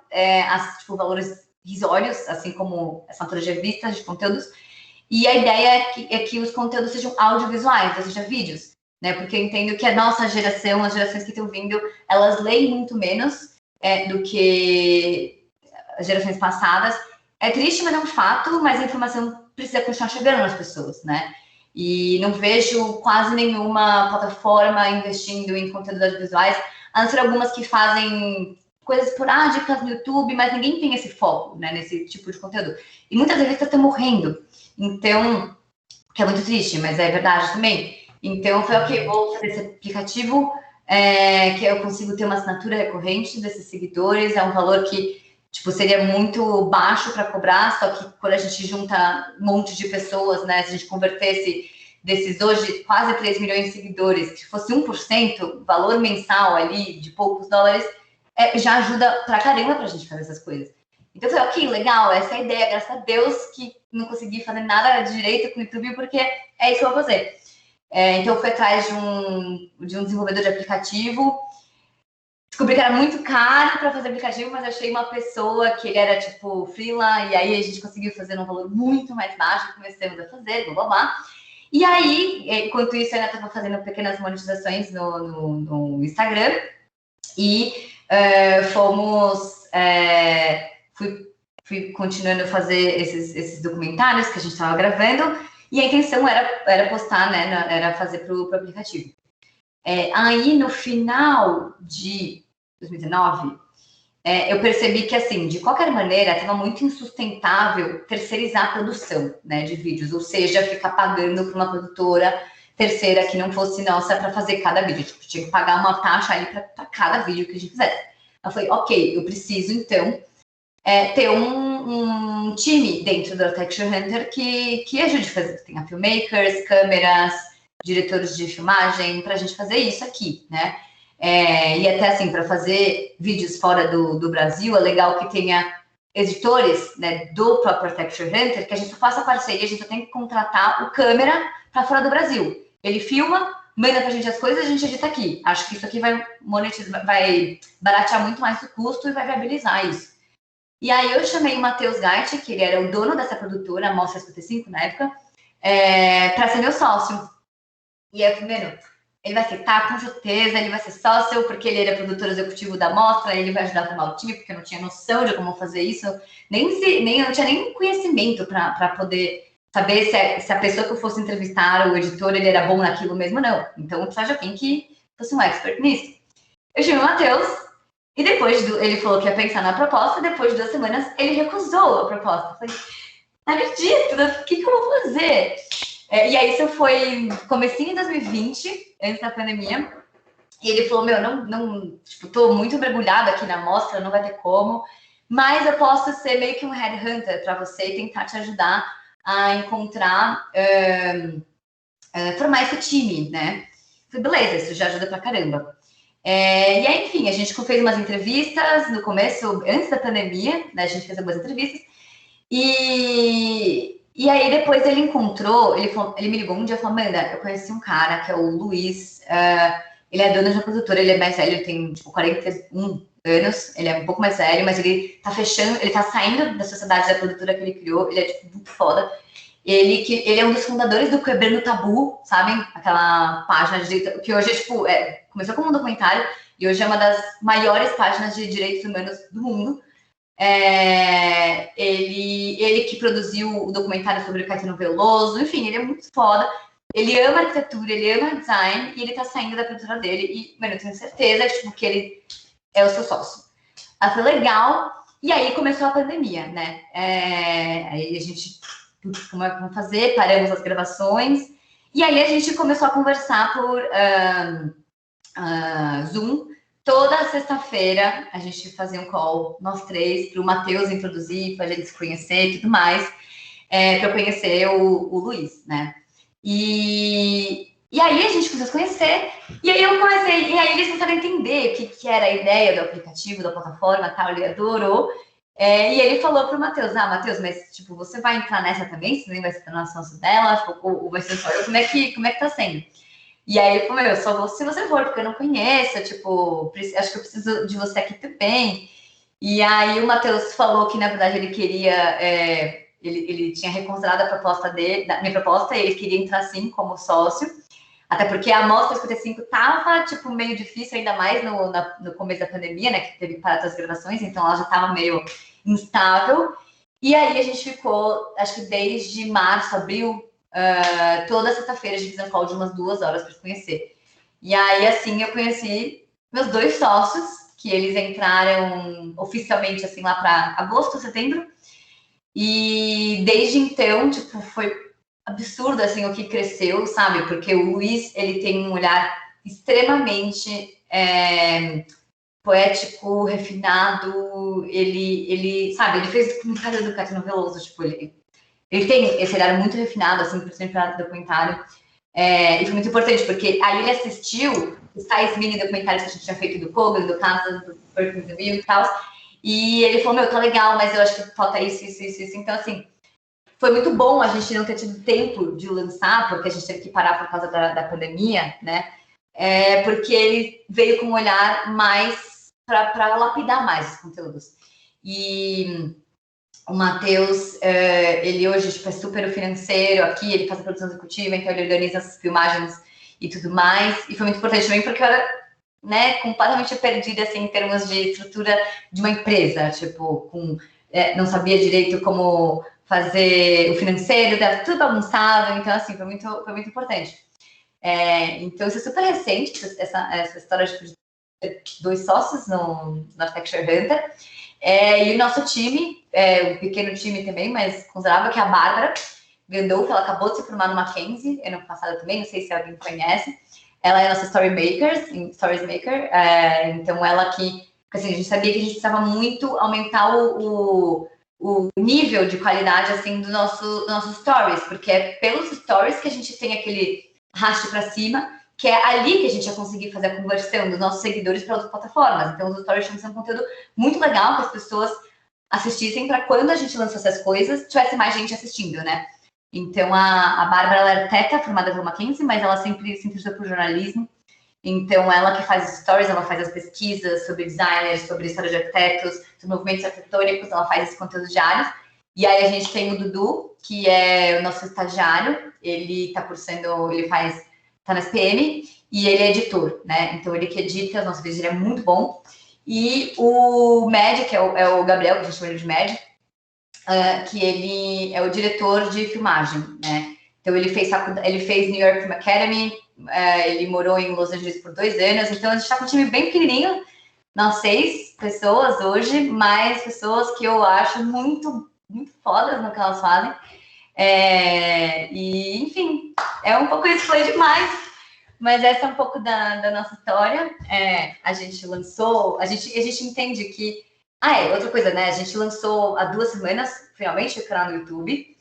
Speaker 1: tipo, valores risórios, assim como essa altura de revistas, de conteúdos. E a ideia é que os conteúdos sejam audiovisuais, ou seja, vídeos, né? Porque eu entendo que a nossa geração, as gerações que estão vindo, elas leem muito menos do que as gerações passadas. É triste, mas é um fato, mas a informação precisa continuar chegando nas pessoas, né? E não vejo quase nenhuma plataforma investindo em conteúdos audiovisuais, a não ser algumas que fazem coisas esporádicas no YouTube, mas ninguém tem esse foco, né, nesse tipo de conteúdo. E muitas revistas estão morrendo. Então, que é muito triste, mas é verdade também. Então, eu falei, ok, vou fazer esse aplicativo, que eu consigo ter uma assinatura recorrente desses seguidores, é um valor que, tipo, seria muito baixo para cobrar, só que quando a gente junta um monte de pessoas, né, se a gente convertesse desses hoje quase 3 milhões de seguidores, que fosse 1%, valor mensal ali de poucos dólares, já ajuda pra caramba pra gente fazer essas coisas. Então eu falei, ok, legal, essa é a ideia, graças a Deus que não consegui fazer nada de direito com o YouTube, porque é isso que eu vou fazer. Então eu fui atrás de um desenvolvedor de aplicativo, descobri que era muito caro para fazer aplicativo, mas achei uma pessoa que ele era tipo freela, e aí a gente conseguiu fazer num valor muito mais baixo, começamos a fazer, blá blá blá. E aí, enquanto isso, eu ainda estava fazendo pequenas monetizações no Instagram, e fui continuando a fazer esses documentários que a gente estava gravando, e a intenção era postar, né, era fazer para o aplicativo. Aí, no final de 2019, eu percebi que, assim, de qualquer maneira, estava muito insustentável terceirizar a produção, né, de vídeos, ou seja, ficar pagando para uma produtora terceira que não fosse nossa para fazer cada vídeo. Tipo, tinha que pagar uma taxa aí para cada vídeo que a gente fizesse. Eu falei, ok, eu preciso, então, ter um time dentro do Architecture Hunter que ajude a fazer. Tem filmmakers, câmeras, diretores de filmagem, para a gente fazer isso aqui, né? E até assim, para fazer vídeos fora do Brasil, é legal que tenha editores, né, do próprio Architecture Hunter, que a gente só faça parceria, a gente só tem que contratar o câmera para fora do Brasil. Ele filma, manda para a gente as coisas, a gente edita aqui. Acho que isso aqui vai baratear muito mais o custo e vai viabilizar isso. E aí eu chamei o Matheus Gatti, que ele era o dono dessa produtora, a Mostra 55 na época, para ser meu sócio. E aí eu falei, ele vai aceitar, com certeza, ele vai ser sócio, porque ele era produtor executivo da Mostra, ele vai ajudar a formar o time, porque eu não tinha noção de como fazer isso, eu não tinha nem conhecimento para poder saber se a pessoa que eu fosse entrevistar, o editor, ele era bom naquilo mesmo, não. Então, eu precisava de alguém que fosse um expert nisso. Eu chamei o Matheus, e depois ele falou que ia pensar na proposta, depois de 2 semanas, ele recusou a proposta. Eu falei, não acredito, o que eu vou fazer? E aí isso foi comecinho de 2020, antes da pandemia, e ele falou, tipo, tô muito mergulhado aqui na mostra, não vai ter como, mas eu posso ser meio que um headhunter para você e tentar te ajudar a encontrar, formar esse time, né? Eu falei, beleza, isso já ajuda pra caramba. E aí, enfim, a gente fez umas entrevistas no começo, antes da pandemia, né? A gente fez algumas entrevistas, e aí depois ele me ligou um dia e falou, Amanda, eu conheci um cara que é o Luiz, ele é dono de uma produtora, ele é mais velho, ele tem tipo 41 anos, ele é um pouco mais velho, mas ele tá saindo da sociedade da produtora que ele criou, ele é tipo muito foda. Ele é um dos fundadores do Quebrando Tabu, sabem? Aquela página de direito, que hoje é tipo, começou como um documentário e hoje é uma das maiores páginas de direitos humanos do mundo. Ele que produziu o documentário sobre o Caetano Veloso, enfim, ele é muito foda. Ele ama arquitetura, ele ama design e ele tá saindo da produtora dele e, mano, eu tenho certeza tipo, que ele é o seu sócio. Aí foi legal, e aí começou a pandemia, né? Aí a gente, como é que vamos fazer? Paramos as gravações, e aí a gente começou a conversar por Zoom. Toda sexta-feira a gente fazia um call, nós três, para o Matheus introduzir, para a gente se conhecer e tudo mais, para eu conhecer o Luiz, né? E aí a gente começou a se conhecer, e aí eles começaram a entender o que era a ideia do aplicativo, da plataforma, tal, ele adorou. E ele falou pro Matheus, Matheus, mas tipo, você vai entrar nessa também? Você nem vai se tornar sócio dela? Ou vai ser só eu? Como é que tá sendo? E aí ele falou, só vou se você for, porque eu não conheço, tipo, acho que eu preciso de você aqui também. E aí o Matheus falou que, na verdade, ele queria, ele tinha reconsiderado a proposta dele, minha proposta, e ele queria entrar, sim, como sócio, até porque a Mostra 55 tava, tipo, meio difícil, ainda mais no começo da pandemia, né, que teve parado as gravações, então ela já tava meio instável. E aí a gente ficou, acho que desde março, abril, toda sexta-feira a gente fez um call de umas 2 horas para se conhecer. E aí, assim, eu conheci meus 2 sócios, que eles entraram oficialmente, assim, lá para agosto, setembro. E desde então, tipo, foi absurdo, assim, o que cresceu, sabe? Porque o Luiz, ele tem um olhar extremamente poético, refinado. Ele sabe, ele fez documentário do Caetano Veloso, tipo, ele tem esse olhar muito refinado, assim, principalmente para documentário. E foi muito importante, porque aí ele assistiu os tais mini documentários que a gente tinha feito do Kogan, do Kansas, do Perkins do Rio e tal, e ele falou, tá legal, mas eu acho que falta isso. Então, assim, foi muito bom a gente não ter tido tempo de lançar, porque a gente teve que parar por causa da pandemia, né? Porque ele veio com um olhar mais para lapidar mais os conteúdos. E o Matheus, ele hoje tipo, é super financeiro aqui, ele faz a produção executiva, então ele organiza as filmagens e tudo mais. E foi muito importante também porque eu era, né, completamente perdida assim, em termos de estrutura de uma empresa, tipo, não sabia direito como fazer o financeiro, tudo bagunçado, então assim, foi muito importante. Então isso é super recente, essa história de dois sócios no Architecture Hunter, e o nosso time, um pequeno time também, mas considerável, que é a Bárbara Gandolfo, ela acabou de se formar no Mackenzie, ano passado também, não sei se alguém conhece, ela é nossa Stories Maker, então ela que, assim, a gente sabia que a gente precisava muito aumentar o nível de qualidade, assim, do nossos stories, porque é pelos stories que a gente tem aquele raste para cima, que é ali que a gente ia conseguir fazer a conversão dos nossos seguidores para outras plataformas. Então, os stories tinham que ser um conteúdo muito legal que as pessoas assistissem para quando a gente lançasse as coisas, tivesse mais gente assistindo, né? Então, a Bárbara, ela era teta, formada pelo Mackenzie, mas ela sempre se interessou por jornalismo. Então, ela que faz stories, ela faz as pesquisas sobre designers, sobre história de arquitetos, sobre movimentos arquitetônicos, ela faz esses conteúdos diários. E aí a gente tem o Dudu, que é o nosso estagiário, ele tá na SPM, e ele é editor, né? Então, ele que edita os nossos vídeos, ele é muito bom. E o Med, que é o Gabriel, que a gente chama ele de Med, que ele é o diretor de filmagem, né? Então, ele fez New York Film Academy, ele morou em Los Angeles por 2 anos, então a gente está com um time bem pequenininho, nós 6 pessoas hoje, mas pessoas que eu acho muito, muito fodas no que elas fazem. E, enfim, é um pouco isso, foi demais, mas essa é um pouco da nossa história. A gente lançou, a gente entende que... outra coisa, né? A gente lançou há 2 semanas, finalmente, o canal no YouTube.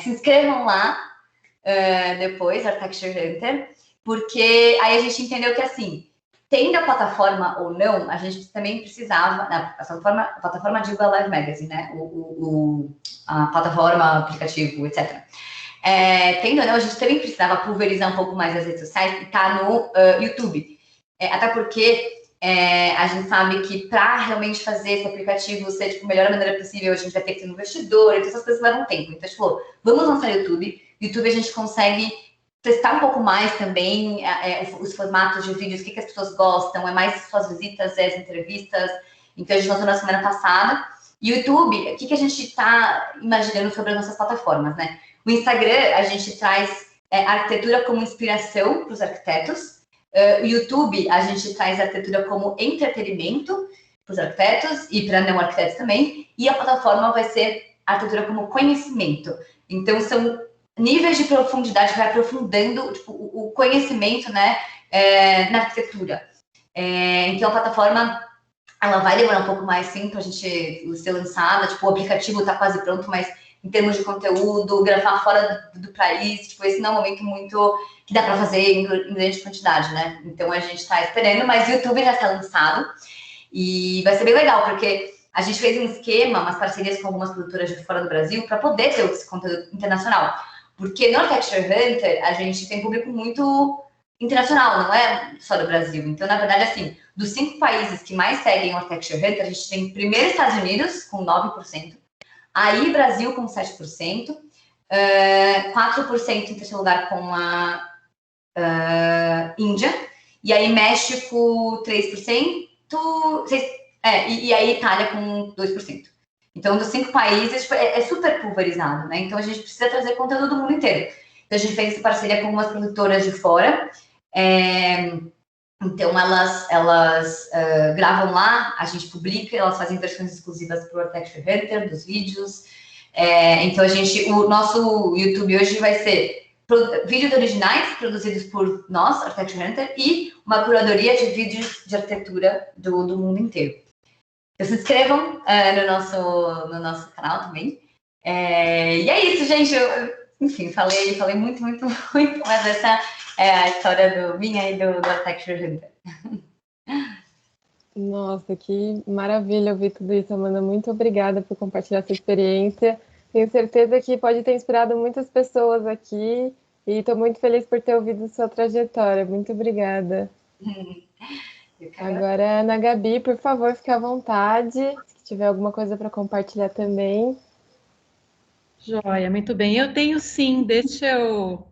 Speaker 1: Se inscrevam lá, depois, Architecture Hunter, porque aí a gente entendeu que, assim, tendo a plataforma ou não, a gente também precisava, a plataforma de Google Live Magazine, né? A plataforma, aplicativo, etc. Tendo ou não, a gente também precisava pulverizar um pouco mais as redes sociais e estar no YouTube. Até porque a gente sabe que para realmente fazer esse aplicativo ser tipo, a melhor maneira possível, a gente vai ter que ter um investidor, então essas coisas levam tempo. Então a gente falou, vamos lançar o YouTube. YouTube a gente consegue testar um pouco mais também os formatos de vídeos, o que as pessoas gostam, é mais suas visitas, as entrevistas. Então a gente lançou na semana passada. E o YouTube, o que a gente está imaginando sobre as nossas plataformas, né? O Instagram, a gente traz arquitetura como inspiração para os arquitetos. O YouTube, a gente traz a arquitetura como entretenimento para os arquitetos e para não arquitetos também. E a plataforma vai ser a arquitetura como conhecimento. Então, são níveis de profundidade que vai aprofundando tipo, o conhecimento, né, na arquitetura. Então, a plataforma, ela vai demorar um pouco mais, sim, para a gente ser lançada. Tipo, o aplicativo está quase pronto, mas em termos de conteúdo, gravar fora do país, tipo, esse não é um momento muito que dá para fazer em grande quantidade, né? Então a gente está esperando, mas o YouTube já está lançado e vai ser bem legal, porque a gente fez um esquema, umas parcerias com algumas produtoras de fora do Brasil para poder ter esse conteúdo internacional. Porque no Architecture Hunter a gente tem público muito internacional, não é só do Brasil. Então, na verdade, assim, dos 5 países que mais seguem o Architecture Hunter, a gente tem primeiro Estados Unidos, com 9%, aí Brasil com 7%, 4% em terceiro lugar com a Índia, e aí México 3%, e aí Itália com 2%. Então, dos 5 países, é super pulverizado, né? Então, a gente precisa trazer conteúdo do mundo inteiro. Então, a gente fez essa parceria com umas produtoras de fora. Então, elas gravam lá, a gente publica, elas fazem versões exclusivas para o Architecture Hunter, dos vídeos. Então, o nosso YouTube hoje vai ser vídeos originais produzidos por nós, Architecture Hunter, e uma curadoria de vídeos de arquitetura do mundo inteiro. Então, se inscrevam no nosso canal também. E é isso, gente. Enfim, falei muito, muito, muito, mas essa é a história minha e do Architecture Hunter.
Speaker 2: Nossa, que maravilha ouvir tudo isso, Amanda. Muito obrigada por compartilhar sua experiência. Tenho certeza que pode ter inspirado muitas pessoas aqui e estou muito feliz por ter ouvido sua trajetória. Muito obrigada. Agora, Ana Gabi, por favor, fique à vontade. Se tiver alguma coisa para compartilhar também.
Speaker 3: Joia, muito bem. Eu tenho sim, deixa eu.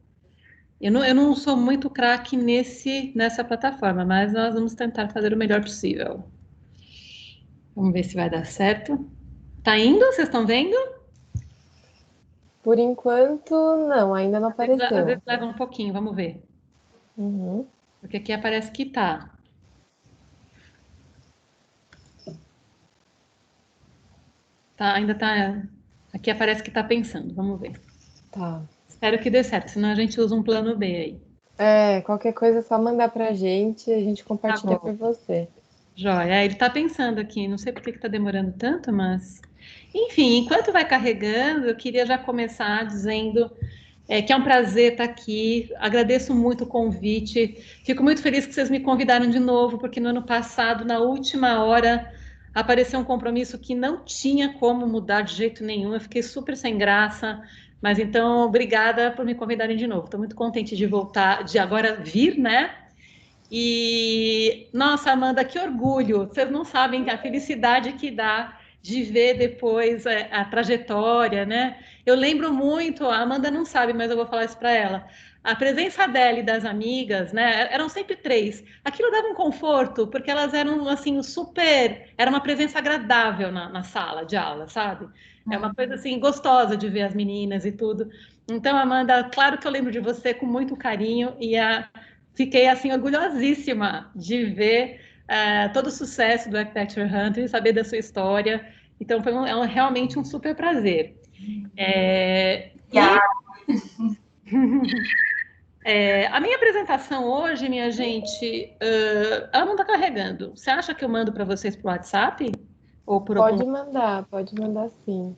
Speaker 3: Eu não sou muito craque nessa plataforma, mas nós vamos tentar fazer o melhor possível. Vamos ver se vai dar certo. Tá indo? Vocês estão vendo?
Speaker 2: Por enquanto, não, ainda não
Speaker 3: Às
Speaker 2: apareceu.
Speaker 3: vezes leva um pouquinho, vamos ver.
Speaker 2: Uhum.
Speaker 3: Porque aqui aparece que tá. Tá, ainda tá. Aqui aparece que tá pensando, vamos ver.
Speaker 2: Tá.
Speaker 3: Espero que dê certo, senão a gente usa um plano B aí.
Speaker 2: Qualquer coisa é só mandar pra gente e a gente
Speaker 3: Tá
Speaker 2: compartilha
Speaker 3: bom.
Speaker 2: por você.
Speaker 3: Joia, ele tá pensando aqui, não sei por que tá demorando tanto, mas. Enfim, enquanto vai carregando, eu queria já começar dizendo que é um prazer estar aqui. Agradeço muito o convite. Fico muito feliz que vocês me convidaram de novo, porque no ano passado, na última hora, apareceu um compromisso que não tinha como mudar de jeito nenhum. Eu fiquei super sem graça. Mas então, obrigada por me convidarem de novo. Estou muito contente de voltar, de agora vir, né? E, nossa, Amanda, que orgulho! Vocês não sabem a felicidade que dá de ver depois a trajetória, né? Eu lembro muito, a Amanda não sabe, mas eu vou falar isso para ela. A presença dela e das amigas, né? Eram sempre três. Aquilo dava um conforto, porque elas eram assim super. Era uma presença agradável na sala de aula, sabe? É uma coisa assim gostosa de ver as meninas e tudo. Então, Amanda, claro que eu lembro de você com muito carinho fiquei assim orgulhosíssima de ver todo o sucesso do Architecture Hunter e saber da sua história. Então foi realmente um super prazer. A minha apresentação hoje, minha gente, ela não está carregando. Você acha que eu mando para vocês por WhatsApp ou por algum?
Speaker 2: Pode mandar sim.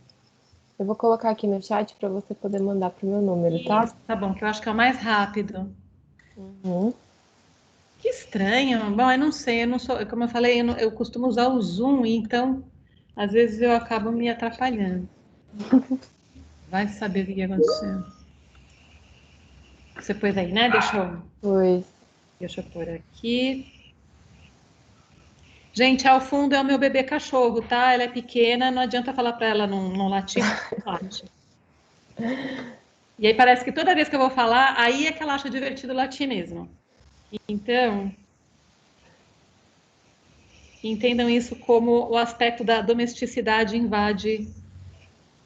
Speaker 2: Eu vou colocar aqui no chat para você poder mandar pro meu número, tá?
Speaker 3: Isso, tá bom, que eu acho que é o mais rápido.
Speaker 2: Uhum.
Speaker 3: Que estranho. Bom, eu não sei, eu não sou, como eu falei, eu costumo usar o Zoom, então às vezes eu acabo me atrapalhando. Vai saber o que aconteceu. Você pôs aí, né?
Speaker 2: Pois.
Speaker 3: Deixa eu pôr aqui. Gente, ao fundo é o meu bebê cachorro, tá? Ela é pequena, não adianta falar para ela não latir, porque ela late. E aí parece que toda vez que eu vou falar, aí é que ela acha divertido latir mesmo. Então, entendam isso como o aspecto da domesticidade invade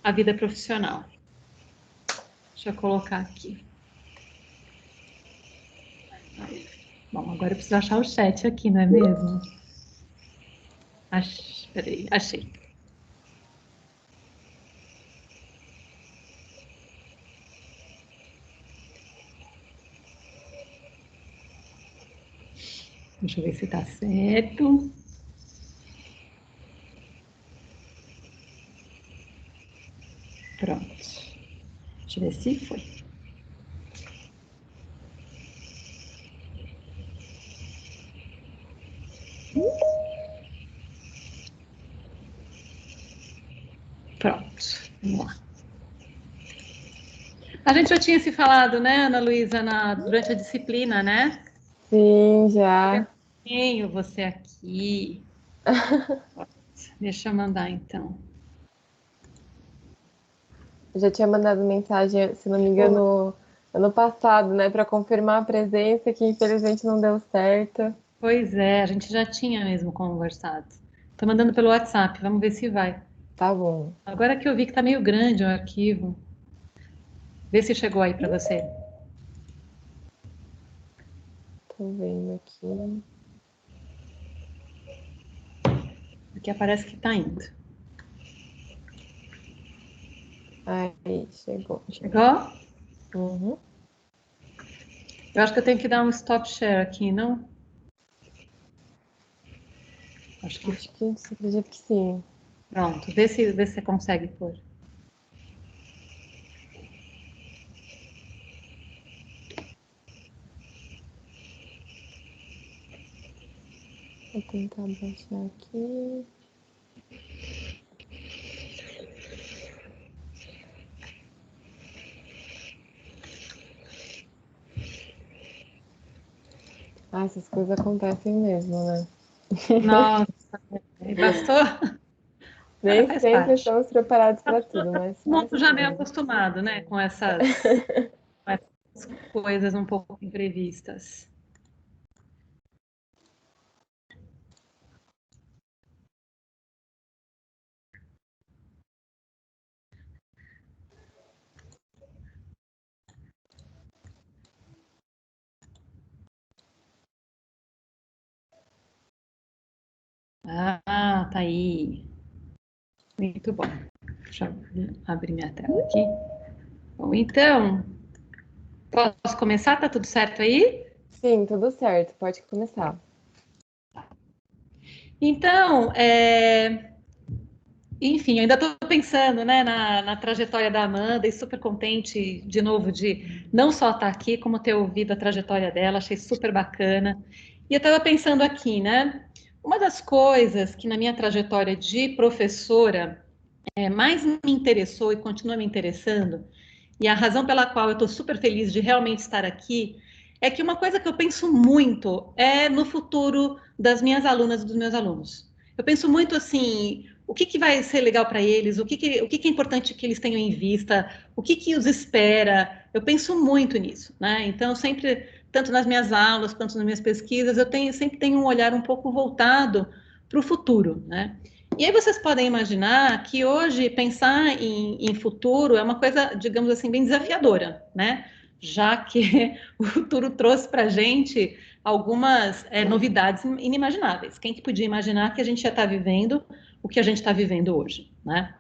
Speaker 3: a vida profissional. Deixa eu colocar aqui. Bom, agora eu preciso achar o chat aqui, não é mesmo? Peraí, achei. Deixa eu ver se está certo. Pronto. Deixa eu ver se foi. Pronto. Vamos lá. A gente já tinha se falado, né, Ana Luísa, durante a disciplina, né?
Speaker 2: Sim, já.
Speaker 3: Tenho você aqui. Deixa eu mandar, então.
Speaker 2: Eu já tinha mandado mensagem, se não me engano, ano passado, né, para confirmar a presença, que infelizmente não deu certo.
Speaker 3: Pois é, a gente já tinha mesmo conversado. Tô mandando pelo WhatsApp, vamos ver se vai.
Speaker 2: Tá bom.
Speaker 3: Agora que eu vi que tá meio grande o arquivo. Vê se chegou aí para você.
Speaker 2: Tô vendo aqui.
Speaker 3: Aqui aparece que tá indo.
Speaker 2: Aí, chegou.
Speaker 3: Chegou?
Speaker 2: Uhum.
Speaker 3: Eu acho que eu tenho que dar um stop share aqui, não? Acho que
Speaker 2: Acho que você acredita que sim.
Speaker 3: pronto. Vê se você consegue pôr.
Speaker 2: Vou tentar baixar aqui. Ah, essas coisas acontecem mesmo, né?
Speaker 3: Nossa, bastou?
Speaker 2: Nem
Speaker 3: Faz
Speaker 2: sempre
Speaker 3: parte.
Speaker 2: estamos preparados para tudo, mas
Speaker 3: O
Speaker 2: faz
Speaker 3: mundo já meio
Speaker 2: parte.
Speaker 3: acostumado, né, com essas coisas um pouco imprevistas. Ah, tá aí. Muito bom. Deixa eu abrir minha tela aqui. Bom, então, posso começar? Tá tudo certo aí?
Speaker 2: Sim, tudo certo, pode começar.
Speaker 3: Então, enfim, eu ainda estou pensando, né, na trajetória da Amanda e super contente, de novo, de não só estar aqui, como ter ouvido a trajetória dela, achei super bacana. E eu estava pensando aqui, né, uma das coisas que na minha trajetória de professora mais me interessou e continua me interessando, e a razão pela qual eu estou super feliz de realmente estar aqui, é que uma coisa que eu penso muito é no futuro das minhas alunas e dos meus alunos. Eu penso muito assim, o que, que vai ser legal para eles, o que é importante que eles tenham em vista, o que os espera. Eu penso muito nisso, né? Então, sempre, tanto nas minhas aulas quanto nas minhas pesquisas, sempre tenho um olhar um pouco voltado para o futuro, né? E aí vocês podem imaginar que hoje pensar em futuro é uma coisa, digamos assim, bem desafiadora, né? Já que o futuro trouxe para a gente algumas novidades inimagináveis. Quem que podia imaginar que a gente já está vivendo o que a gente está vivendo hoje, né?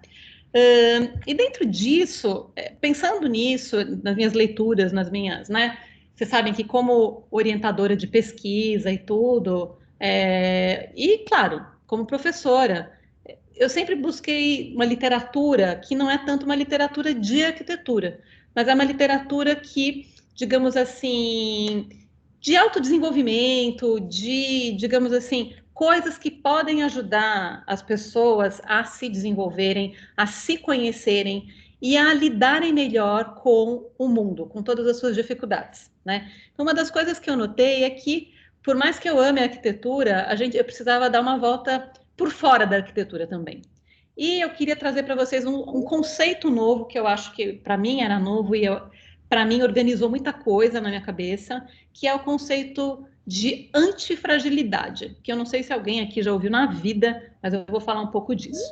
Speaker 3: E dentro disso, pensando nisso, nas minhas leituras, nas minhas, né? Vocês sabem que como orientadora de pesquisa e tudo, e claro, como professora, eu sempre busquei uma literatura que não é tanto uma literatura de arquitetura, mas é uma literatura que, digamos assim, de autodesenvolvimento, digamos assim, coisas que podem ajudar as pessoas a se desenvolverem, a se conhecerem e a lidarem melhor com o mundo, com todas as suas dificuldades, né? Então, uma das coisas que eu notei é que, por mais que eu ame a arquitetura, eu precisava dar uma volta por fora da arquitetura também. E eu queria trazer para vocês um conceito novo que eu acho que para mim era novo e para mim organizou muita coisa na minha cabeça, que é o conceito de antifragilidade, que eu não sei se alguém aqui já ouviu na vida, mas eu vou falar um pouco disso.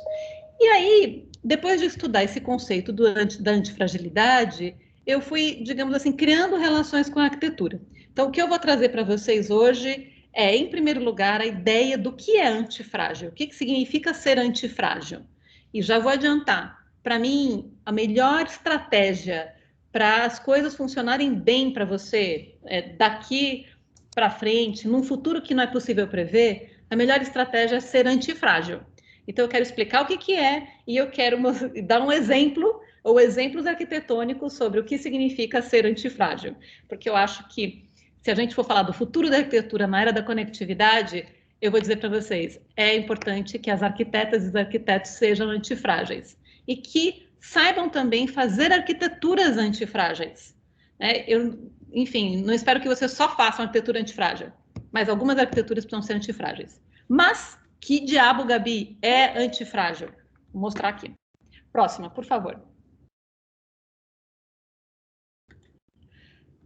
Speaker 3: E aí, depois de estudar esse conceito da antifragilidade, eu fui, digamos assim, criando relações com a arquitetura. Então, o que eu vou trazer para vocês hoje é, em primeiro lugar, a ideia do que é antifrágil, o que significa ser antifrágil. E já vou adiantar, para mim, a melhor estratégia para as coisas funcionarem bem para você daqui para frente, num futuro que não é possível prever, a melhor estratégia é ser antifrágil. Então, eu quero explicar o que é e eu quero dar um exemplo ou exemplos arquitetônicos sobre o que significa ser antifrágil. Porque eu acho que, se a gente for falar do futuro da arquitetura na era da conectividade, eu vou dizer para vocês, é importante que as arquitetas e os arquitetos sejam antifrágeis e que saibam também fazer arquiteturas antifrágeis. Enfim, não espero que vocês só façam arquitetura antifrágil, mas algumas arquiteturas precisam ser antifrágeis. Mas que diabo, Gabi, é antifrágil? Vou mostrar aqui. Próxima, por favor.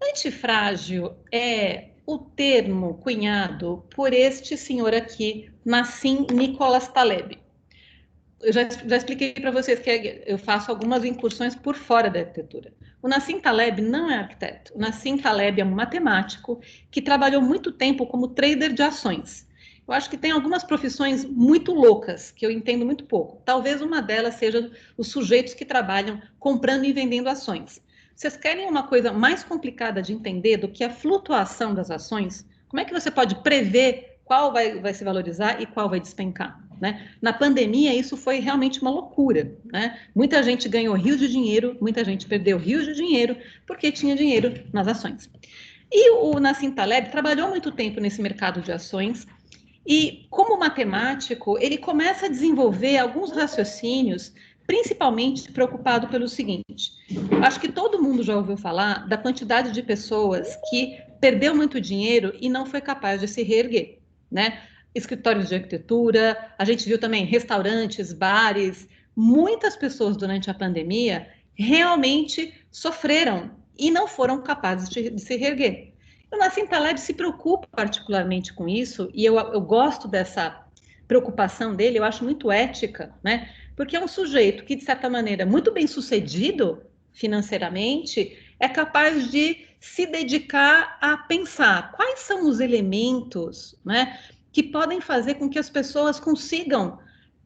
Speaker 3: Antifrágil é o termo cunhado por este senhor aqui, Nassim Nicholas Taleb. Eu já expliquei para vocês que eu faço algumas incursões por fora da arquitetura. O Nassim Taleb não é arquiteto. O Nassim Taleb é um matemático que trabalhou muito tempo como trader de ações. Eu acho que tem algumas profissões muito loucas, que eu entendo muito pouco. Talvez uma delas seja os sujeitos que trabalham comprando e vendendo ações. Vocês querem uma coisa mais complicada de entender do que a flutuação das ações? Como é que você pode prever qual vai se valorizar e qual vai despencar? Né? Na pandemia, isso foi realmente uma loucura. Né? Muita gente ganhou rios de dinheiro, muita gente perdeu rios de dinheiro porque tinha dinheiro nas ações. E o Nassim Taleb trabalhou muito tempo nesse mercado de ações E, como matemático, ele começa a desenvolver alguns raciocínios, principalmente preocupado pelo seguinte: acho que todo mundo já ouviu falar da quantidade de pessoas que perdeu muito dinheiro e não foi capaz de se reerguer, né? Escritórios de arquitetura, a gente viu também restaurantes, bares, muitas pessoas durante a pandemia realmente sofreram e não foram capazes de se reerguer. O Nassim Taleb se preocupa particularmente com isso, e eu gosto dessa preocupação dele, eu acho muito ética, né? Porque é um sujeito que, de certa maneira, muito bem sucedido financeiramente, é capaz de se dedicar a pensar quais são os elementos, né, que podem fazer com que as pessoas consigam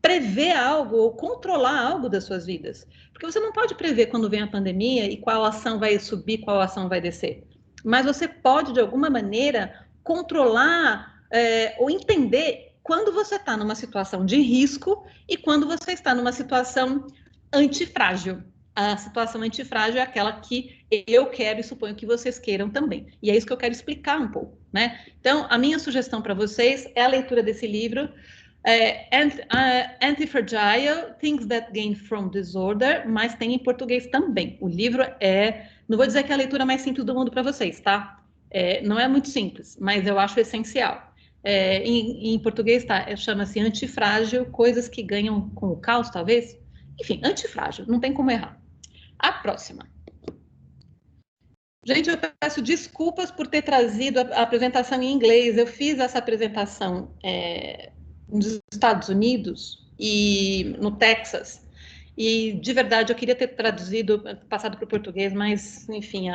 Speaker 3: prever algo ou controlar algo das suas vidas. Porque você não pode prever quando vem a pandemia e qual ação vai subir, qual ação vai descer. Mas você pode, de alguma maneira, controlar ou entender quando você está numa situação de risco e quando você está numa situação antifrágil. A situação antifrágil é aquela que eu quero e suponho que vocês queiram também. E é isso que eu quero explicar um pouco, né? Então, a minha sugestão para vocês é a leitura desse livro, Antifragile, Things That Gain from Disorder, mas tem em português também. O livro não vou dizer que é a leitura mais simples do mundo para vocês, tá? Não é muito simples, mas eu acho essencial. Em português chama-se Antifrágil, Coisas que Ganham com o Caos, talvez? Enfim, Antifrágil, não tem como errar. A próxima. Gente, eu peço desculpas por ter trazido a apresentação em inglês. Eu fiz essa apresentação nos Estados Unidos e no Texas. E, de verdade, eu queria ter passado para o português, mas, enfim,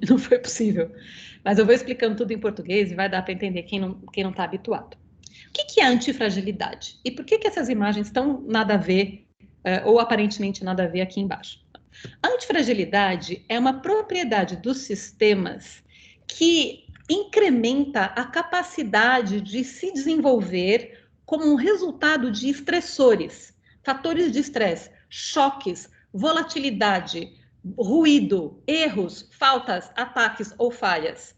Speaker 3: não foi possível. Mas eu vou explicando tudo em português e vai dar para entender quem não está habituado. O que é antifragilidade? E por que essas imagens estão nada a ver, ou aparentemente nada a ver aqui embaixo? A antifragilidade é uma propriedade dos sistemas que incrementa a capacidade de se desenvolver como um resultado de estressores, fatores de estresse, choques, volatilidade, ruído, erros, faltas, ataques ou falhas.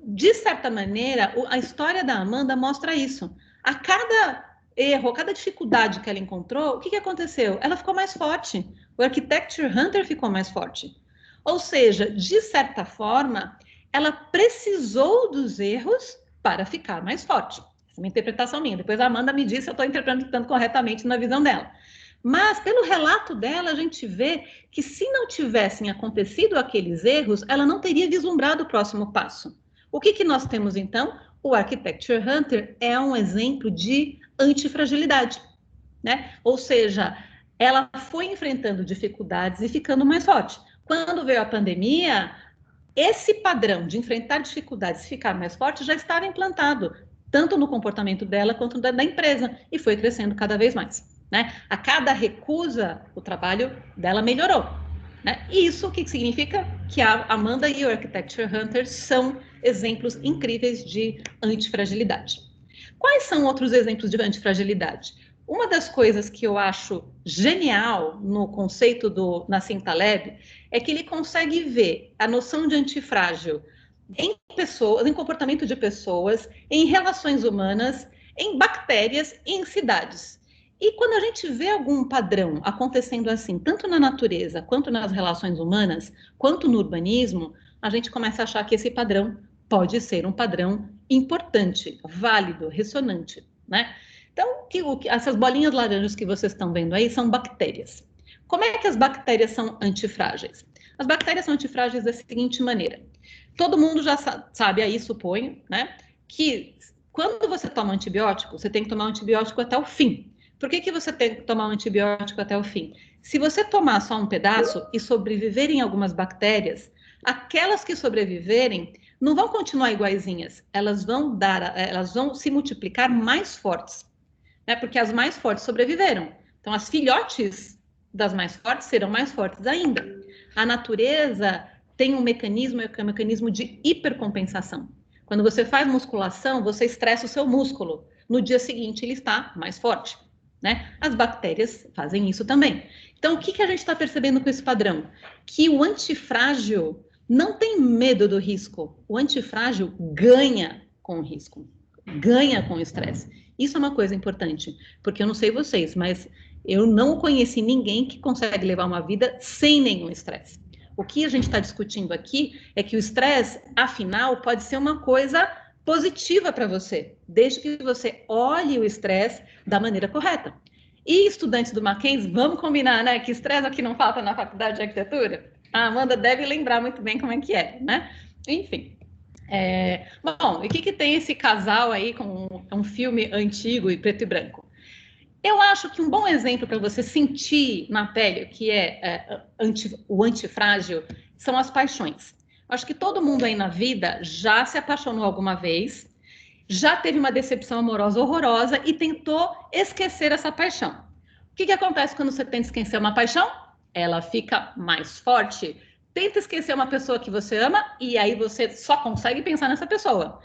Speaker 3: De certa maneira, a história da Amanda mostra isso. A cada erro, a cada dificuldade que ela encontrou, o que aconteceu? Ela ficou mais forte. O Architecture Hunter ficou mais forte. Ou seja, de certa forma, ela precisou dos erros para ficar mais forte. Essa é uma interpretação minha. Depois a Amanda me disse se eu estou interpretando corretamente na visão dela. Mas, pelo relato dela, a gente vê que se não tivessem acontecido aqueles erros, ela não teria vislumbrado o próximo passo. O que nós temos, então? O Architecture Hunter é um exemplo de antifragilidade, né? Ou seja, ela foi enfrentando dificuldades e ficando mais forte. Quando veio a pandemia, esse padrão de enfrentar dificuldades e ficar mais forte já estava implantado, tanto no comportamento dela quanto da empresa, e foi crescendo cada vez mais, né? A cada recusa, o trabalho dela melhorou, né? E isso o que significa? Que a Amanda e o Architecture Hunter são exemplos incríveis de antifragilidade. Quais são outros exemplos de antifragilidade? Uma das coisas que eu acho genial no conceito do Nassim Taleb é que ele consegue ver a noção de antifrágil em pessoas, em comportamento de pessoas, em relações humanas, em bactérias e em cidades. E quando a gente vê algum padrão acontecendo assim, tanto na natureza, quanto nas relações humanas, quanto no urbanismo, a gente começa a achar que esse padrão pode ser um padrão importante, válido, ressonante, né? Então, essas bolinhas laranjas que vocês estão vendo aí são bactérias. Como é que as bactérias são antifrágeis? As bactérias são antifrágeis da seguinte maneira. Todo mundo já sabe aí, suponho, né, que quando você toma antibiótico, você tem que tomar antibiótico até o fim. Por que você tem que tomar um antibiótico até o fim? Se você tomar só um pedaço e sobreviverem algumas bactérias, aquelas que sobreviverem não vão continuar iguaizinhas, elas vão se multiplicar mais fortes, né? Porque as mais fortes sobreviveram. Então, as filhotes das mais fortes serão mais fortes ainda. A natureza tem um mecanismo, que é o mecanismo de hipercompensação. Quando você faz musculação, você estressa o seu músculo. No dia seguinte, ele está mais forte, né? As bactérias fazem isso também. Então, o que a gente está percebendo com esse padrão? Que o antifrágil não tem medo do risco. O antifrágil ganha com o risco. ganha com o estresse. Isso é uma coisa importante, porque eu não sei vocês, mas eu não conheci ninguém que consegue levar uma vida sem nenhum estresse. O que a gente está discutindo aqui é que o estresse, afinal, pode ser uma coisa positiva para você, desde que você olhe o estresse da maneira correta. E estudantes do Mackenzie, vamos combinar, né? Que estresse aqui não falta na faculdade de arquitetura? A Amanda deve lembrar muito bem como é que é, né? Enfim. Bom, e o que tem esse casal aí com um filme antigo e preto e branco? Eu acho que um bom exemplo para você sentir na pele o que o antifrágil são as paixões. Acho que todo mundo aí na vida já se apaixonou alguma vez, já teve uma decepção amorosa horrorosa e tentou esquecer essa paixão. O que acontece quando você tenta esquecer uma paixão? Ela fica mais forte. Tenta esquecer uma pessoa que você ama e aí você só consegue pensar nessa pessoa.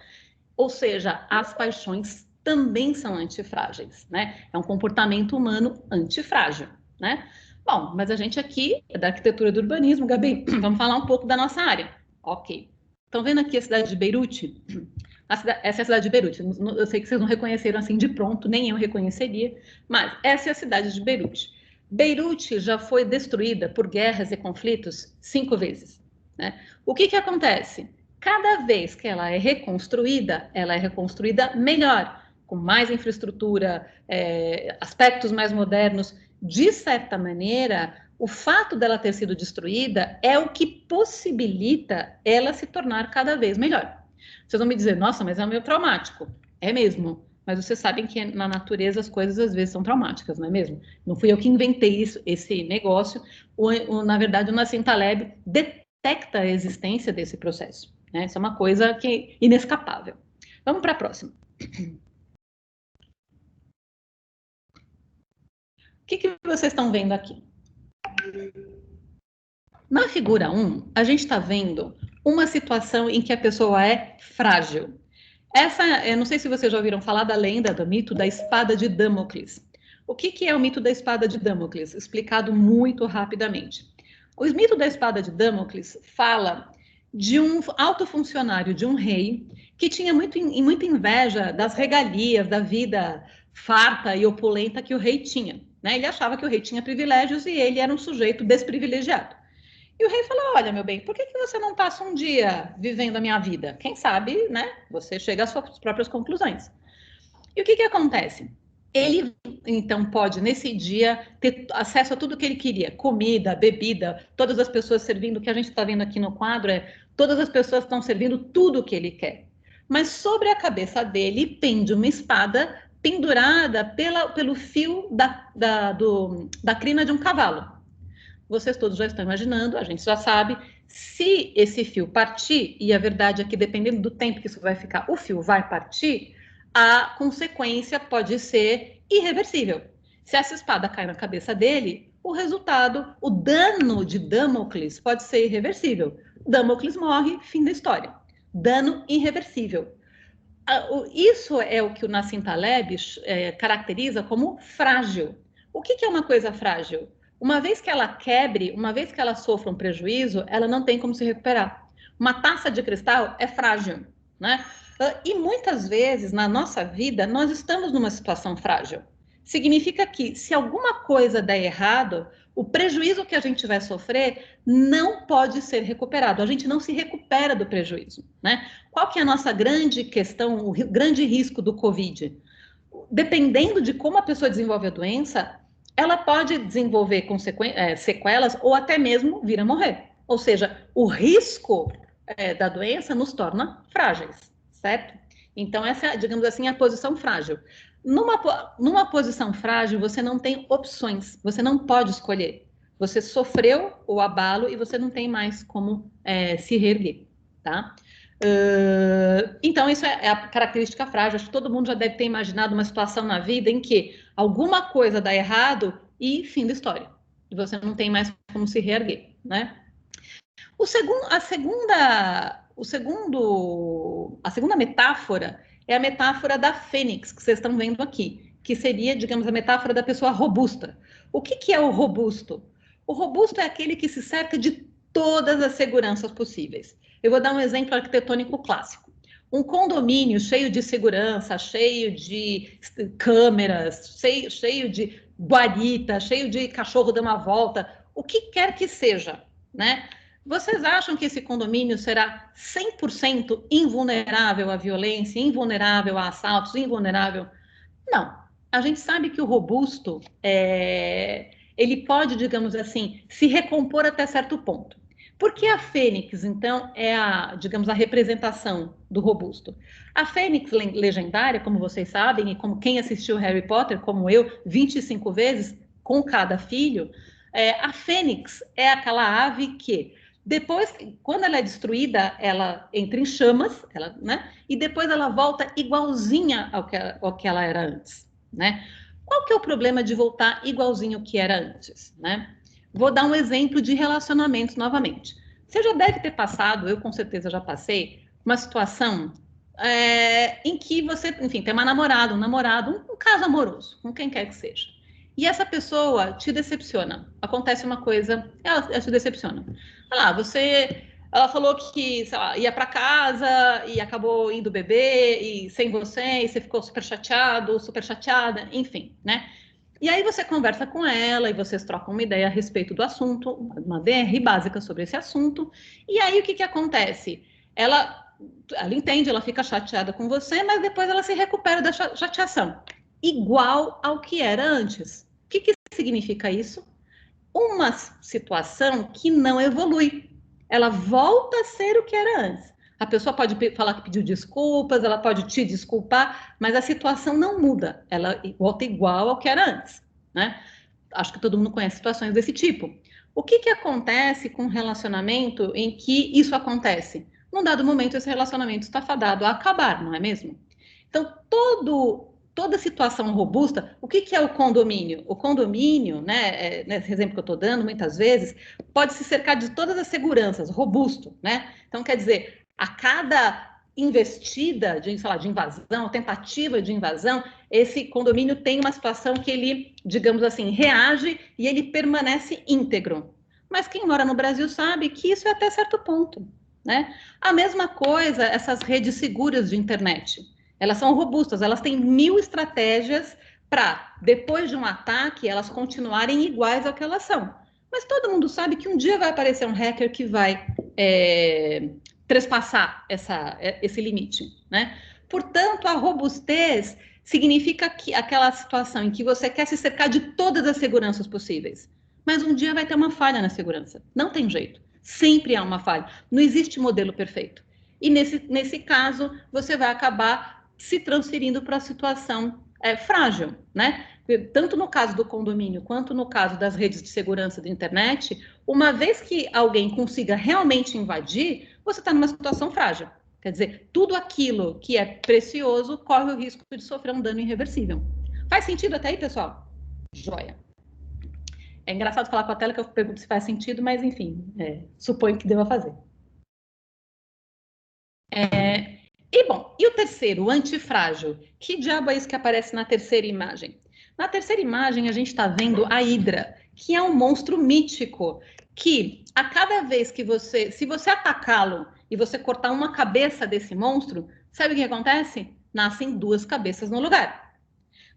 Speaker 3: Ou seja, as paixões também são antifrágeis, né? É um comportamento humano antifrágil, né? Bom, mas a gente aqui é da arquitetura do urbanismo, Gabi, vamos falar um pouco da nossa área. Ok. Estão vendo aqui a cidade de Beirute? Essa é a cidade de Beirute. Eu sei que vocês não reconheceram assim de pronto, nem eu reconheceria, mas essa é a cidade de Beirute. Beirute já foi destruída por guerras e conflitos 5 vezes, né? O que acontece? Cada vez que ela é reconstruída melhor, com mais infraestrutura, aspectos mais modernos. De certa maneira, o fato dela ter sido destruída é o que possibilita ela se tornar cada vez melhor. Vocês vão me dizer, nossa, mas é meio traumático. É mesmo, mas vocês sabem que na natureza as coisas às vezes são traumáticas, não é mesmo? Não fui eu que inventei esse negócio. Na verdade, o Nassim Taleb detecta a existência desse processo. Né? Isso é uma coisa que é inescapável. Vamos para a próxima. O que vocês estão vendo aqui? Na figura 1, a gente está vendo uma situação em que a pessoa é frágil. Eu não sei se vocês já ouviram falar da lenda, do mito da espada de Damocles. O que é o mito da espada de Damocles? Explicado muito rapidamente. O mito da espada de Damocles fala de um alto funcionário de um rei que tinha muita inveja das regalias, da vida farta e opulenta que o rei tinha. Né? Ele achava que o rei tinha privilégios e ele era um sujeito desprivilegiado. E o rei falou, olha, meu bem, por que você não passa um dia vivendo a minha vida? Quem sabe, né, você chega às suas próprias conclusões. E o que acontece? Ele, então, pode, nesse dia, ter acesso a tudo que ele queria. Comida, bebida, todas as pessoas servindo. O que a gente está vendo aqui no quadro todas as pessoas estão servindo tudo o que ele quer. Mas sobre a cabeça dele pende uma espada pendurada pelo fio da crina de um cavalo. Vocês todos já estão imaginando, a gente já sabe, se esse fio partir, e a verdade é que dependendo do tempo que isso vai ficar, o fio vai partir, a consequência pode ser irreversível. Se essa espada cai na cabeça dele, o resultado, o dano de Damocles pode ser irreversível. Damocles morre, fim da história. Dano irreversível. Isso é o que o Nassim Taleb caracteriza como frágil. O que é uma coisa frágil? Uma vez que ela quebre, uma vez que ela sofra um prejuízo, ela não tem como se recuperar. Uma taça de cristal é frágil, né? E muitas vezes, na nossa vida, nós estamos numa situação frágil. Significa que, se alguma coisa der errado, o prejuízo que a gente vai sofrer não pode ser recuperado. A gente não se recupera do prejuízo, né? Qual que é a nossa grande questão, o grande risco do Covid? Dependendo de como a pessoa desenvolve a doença, ela pode desenvolver sequelas ou até mesmo vir a morrer. Ou seja, o risco da doença nos torna frágeis, certo? Então, essa, digamos assim, é a posição frágil. Numa posição frágil, você não tem opções, você não pode escolher. Você sofreu o abalo e você não tem mais como se reerguer, tá? Então, isso é a característica frágil. Acho que todo mundo já deve ter imaginado uma situação na vida em que alguma coisa dá errado e fim da história. E você não tem mais como se reerguer, né? A segunda metáfora é a metáfora da fênix, que vocês estão vendo aqui, que seria, digamos, a metáfora da pessoa robusta. O que é o robusto? O robusto é aquele que se cerca de todas as seguranças possíveis. Eu vou dar um exemplo arquitetônico clássico. um condomínio cheio de segurança, cheio de câmeras, cheio de guarita, cheio de cachorro dando uma volta, o que quer que seja, né? Vocês acham que esse condomínio será 100% invulnerável à violência, invulnerável a assaltos, invulnerável? Não. A gente sabe que o robusto, ele pode, digamos assim, se recompor até certo ponto. Porque a fênix, então, é digamos, a representação do robusto. A fênix legendária, como vocês sabem, e como quem assistiu Harry Potter, como eu, 25 vezes, com cada filho, a fênix é aquela ave que, depois, quando ela é destruída, ela entra em chamas, né? E depois ela volta igualzinha ao que ela era antes, né? Qual que é o problema de voltar igualzinho ao que era antes, né? Vou dar um exemplo de relacionamentos novamente. Você já deve ter passado, eu com certeza já passei, uma situação em que você, enfim, tem uma namorada, um namorado, um caso amoroso, com quem quer que seja. E essa pessoa te decepciona. Acontece uma coisa, ela te decepciona. Olha lá, ela falou que, sei lá, ia para casa e acabou indo beber e sem você, e você ficou super chateado, super chateada, enfim, né? E aí você conversa com ela e vocês trocam uma ideia a respeito do assunto, uma DR básica sobre esse assunto. E aí o que acontece? Ela entende, ela fica chateada com você, mas depois ela se recupera da chateação, igual ao que era antes. O que significa isso? Uma situação que não evolui. Ela volta a ser o que era antes. A pessoa pode falar que pediu desculpas, ela pode te desculpar, mas a situação não muda. Ela volta igual ao que era antes, né? Acho que todo mundo conhece situações desse tipo. O que acontece com um relacionamento em que isso acontece? Num dado momento, esse relacionamento está fadado a acabar, não é mesmo? Então, toda situação robusta, o que é o condomínio? O condomínio, né, nesse exemplo que eu estou dando, muitas vezes, pode se cercar de todas as seguranças, robusto, né? Então, quer dizer, a cada investida de invasão, tentativa de invasão, esse condomínio tem uma situação que ele, digamos assim, reage e ele permanece íntegro. Mas quem mora no Brasil sabe que isso é até certo ponto, né? A mesma coisa, essas redes seguras de internet. Elas são robustas, elas têm 1000 estratégias para, depois de um ataque, elas continuarem iguais ao que elas são. Mas todo mundo sabe que um dia vai aparecer um hacker que vai trespassar esse limite, né? Portanto, a robustez significa que aquela situação em que você quer se cercar de todas as seguranças possíveis, mas um dia vai ter uma falha na segurança. Não tem jeito. Sempre há uma falha. Não existe modelo perfeito. E nesse caso, você vai acabar se transferindo para a situação frágil, né? Tanto no caso do condomínio quanto no caso das redes de segurança da internet, uma vez que alguém consiga realmente invadir, você está numa situação frágil. Quer dizer, tudo aquilo que é precioso corre o risco de sofrer um dano irreversível. Faz sentido até aí, pessoal? Joia. É engraçado falar com a tela que eu pergunto se faz sentido, mas enfim, suponho que deva fazer. E bom, e o terceiro, o antifrágil? Que diabo é isso que aparece na terceira imagem? Na terceira imagem, a gente está vendo a Hidra, que é um monstro mítico, que a cada vez que se você atacá-lo e você cortar uma cabeça desse monstro, sabe o que acontece? Nascem 2 cabeças no lugar.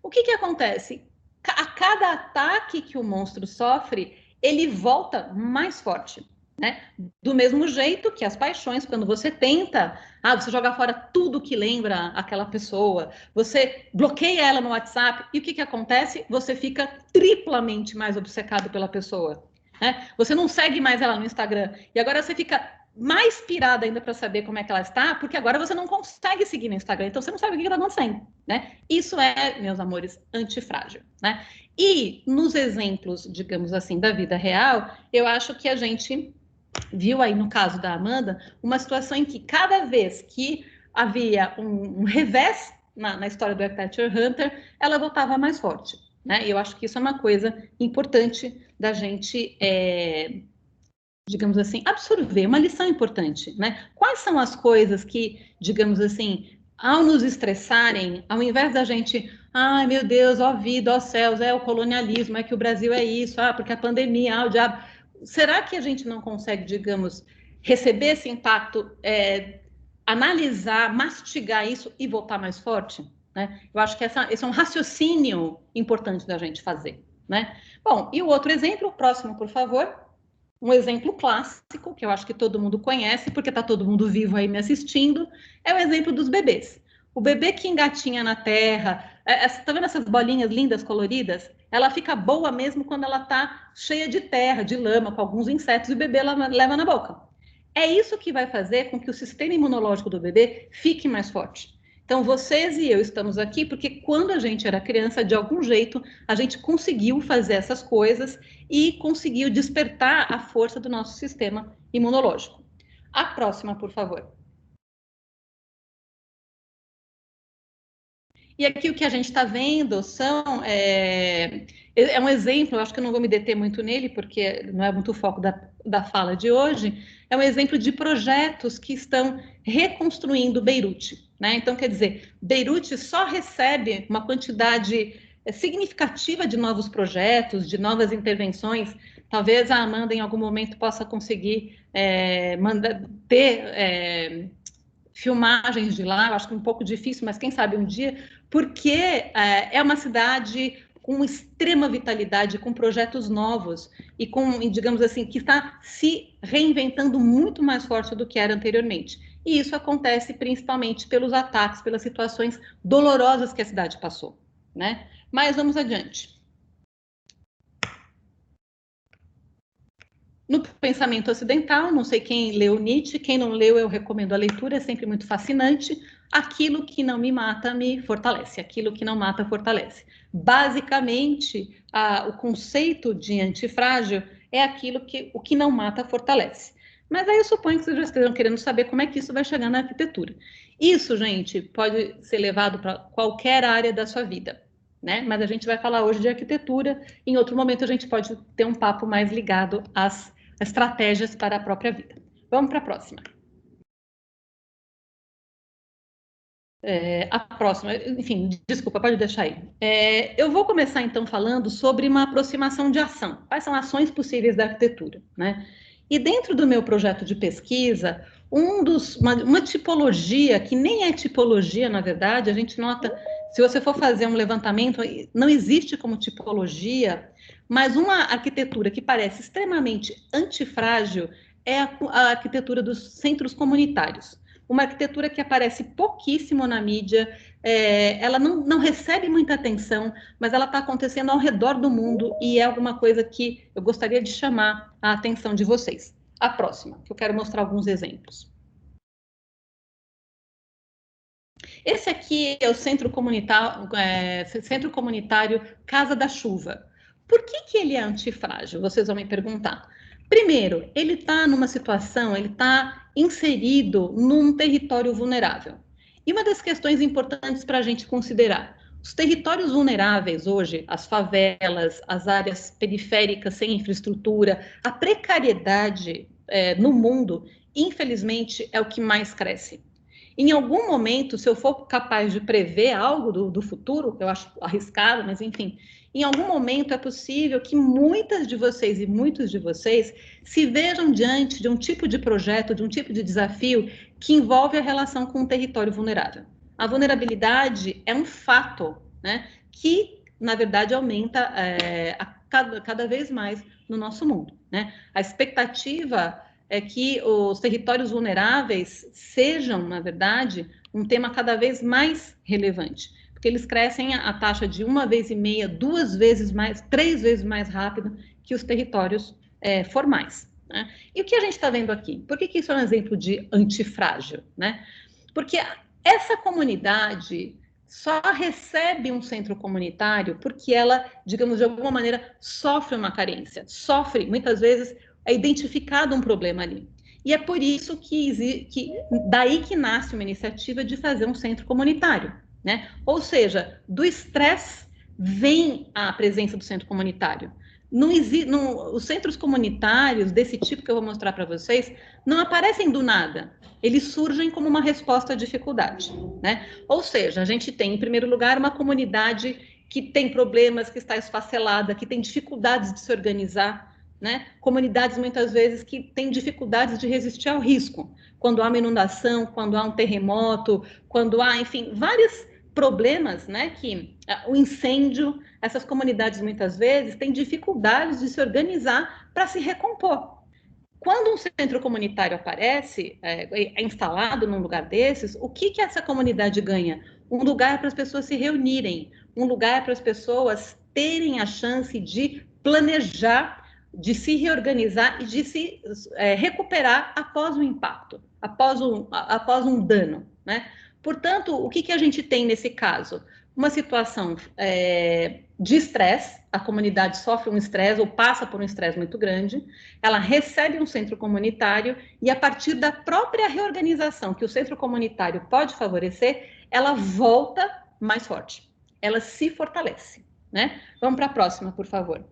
Speaker 3: O que acontece? A cada ataque que o monstro sofre, ele volta mais forte. Né? Do mesmo jeito que as paixões, quando você tenta, você joga fora tudo que lembra aquela pessoa, você bloqueia ela no WhatsApp, e o que acontece? Você fica triplamente mais obcecado pela pessoa. Né? Você não segue mais ela no Instagram, e agora você fica mais pirada ainda para saber como é que ela está, porque agora você não consegue seguir no Instagram, então você não sabe o que está acontecendo. Né? Isso é, meus amores, antifrágil. Né? E nos exemplos, digamos assim, da vida real, eu acho que a gente viu aí no caso da Amanda, uma situação em que cada vez que havia um revés na história do Architecture Hunter, ela voltava mais forte. Né? E eu acho que isso é uma coisa importante da gente, digamos assim, absorver, uma lição importante. Né? Quais são as coisas que, digamos assim, ao nos estressarem, ao invés da gente, ai meu Deus, ó vida, ó céus, o colonialismo, que o Brasil é isso, porque a pandemia, o diabo... Será que a gente não consegue, digamos, receber esse impacto analisar, mastigar isso e voltar mais forte, né? Eu acho que esse é um raciocínio importante da gente fazer, né? Bom, e o outro exemplo, próximo, por favor. Um exemplo clássico, que eu acho que todo mundo conhece, porque está todo mundo vivo aí me assistindo, é o exemplo dos bebês. O bebê que engatinha na terra, tá vendo essas bolinhas lindas, coloridas? Ela fica boa mesmo quando ela está cheia de terra, de lama, com alguns insetos, e o bebê leva na boca. É isso que vai fazer com que o sistema imunológico do bebê fique mais forte. Então, vocês e eu estamos aqui porque quando a gente era criança, de algum jeito, a gente conseguiu fazer essas coisas e conseguiu despertar a força do nosso sistema imunológico. A próxima, por favor. E aqui o que a gente está vendo é um exemplo, eu acho que eu não vou me deter muito nele, porque não é muito o foco da fala de hoje, é um exemplo de projetos que estão reconstruindo Beirute, né? Então, quer dizer, Beirute só recebe uma quantidade significativa de novos projetos, de novas intervenções. Talvez a Amanda, em algum momento, possa conseguir ter filmagens de lá, eu acho que é um pouco difícil, mas quem sabe um dia, porque é uma cidade com extrema vitalidade, com projetos novos e com, digamos assim, que está se reinventando muito mais forte do que era anteriormente. E isso acontece principalmente pelos ataques, pelas situações dolorosas que a cidade passou, né? Mas vamos adiante. No pensamento ocidental, não sei quem leu Nietzsche, quem não leu, eu recomendo a leitura, é sempre muito fascinante. Aquilo que não me mata me fortalece, aquilo que não mata fortalece. Basicamente, o conceito de antifrágil é o que não mata fortalece. Mas aí eu suponho que vocês já estejam querendo saber como é que isso vai chegar na arquitetura. Isso, gente, pode ser levado para qualquer área da sua vida, né? Mas a gente vai falar hoje de arquitetura, em outro momento a gente pode ter um papo mais ligado às estratégias para a própria vida. Vamos para a próxima. A próxima, enfim, desculpa, pode deixar aí. Eu vou começar então falando sobre uma aproximação de ação. Quais são ações possíveis da arquitetura, né? E dentro do meu projeto de pesquisa, uma tipologia, que nem é tipologia, na verdade, a gente nota, se você for fazer um levantamento, não existe como tipologia, mas uma arquitetura que parece extremamente antifrágil é a arquitetura dos centros comunitários. Uma arquitetura que aparece pouquíssimo na mídia, ela não recebe muita atenção, mas ela está acontecendo ao redor do mundo e é alguma coisa que eu gostaria de chamar a atenção de vocês. A próxima, que eu quero mostrar alguns exemplos. Esse aqui é o centro comunitário Casa da Chuva. Por que ele é antifrágil? Vocês vão me perguntar. Primeiro, ele está numa situação, ele está inserido num território vulnerável. E uma das questões importantes para a gente considerar, os territórios vulneráveis hoje, as favelas, as áreas periféricas sem infraestrutura, a precariedade no mundo, infelizmente, é o que mais cresce. Em algum momento, se eu for capaz de prever algo do futuro, eu acho arriscado, mas enfim, em algum momento é possível que muitas de vocês e muitos de vocês se vejam diante de um tipo de projeto, de um tipo de desafio que envolve a relação com o território vulnerável. A vulnerabilidade é um fato, né, que, na verdade, aumenta cada vez mais no nosso mundo, né? A expectativa é que os territórios vulneráveis sejam, na verdade, um tema cada vez mais relevante, porque eles crescem a taxa de 1,5 vezes, 2 vezes mais, 3 vezes mais rápido que os territórios formais, né? E o que a gente está vendo aqui? Por que isso é um exemplo de antifrágil, né? Porque essa comunidade só recebe um centro comunitário porque ela, digamos, de alguma maneira, sofre uma carência, sofre, muitas vezes, é identificado um problema ali. E é por isso daí que nasce uma iniciativa de fazer um centro comunitário, né? Ou seja, do estresse vem a presença do centro comunitário. Os centros comunitários desse tipo que eu vou mostrar para vocês não aparecem do nada. Eles surgem como uma resposta à dificuldade, né? Ou seja, a gente tem, em primeiro lugar, uma comunidade que tem problemas, que está esfacelada, que tem dificuldades de se organizar. né? Comunidades, muitas vezes, que têm dificuldades de resistir ao risco. Quando há uma inundação, quando há um terremoto, quando há, enfim, vários problemas, né? Que o incêndio, essas comunidades, muitas vezes, têm dificuldades de se organizar para se recompor. Quando um centro comunitário aparece, é instalado num lugar desses, o que essa comunidade ganha? Um lugar para as pessoas se reunirem, um lugar para as pessoas terem a chance de planejar, de se reorganizar e de se recuperar após o impacto, após um dano, né? Portanto, o que a gente tem nesse caso? Uma situação de estresse, a comunidade sofre um estresse ou passa por um estresse muito grande, ela recebe um centro comunitário e, a partir da própria reorganização que o centro comunitário pode favorecer, ela volta mais forte, ela se fortalece, né? Vamos para a próxima, por favor.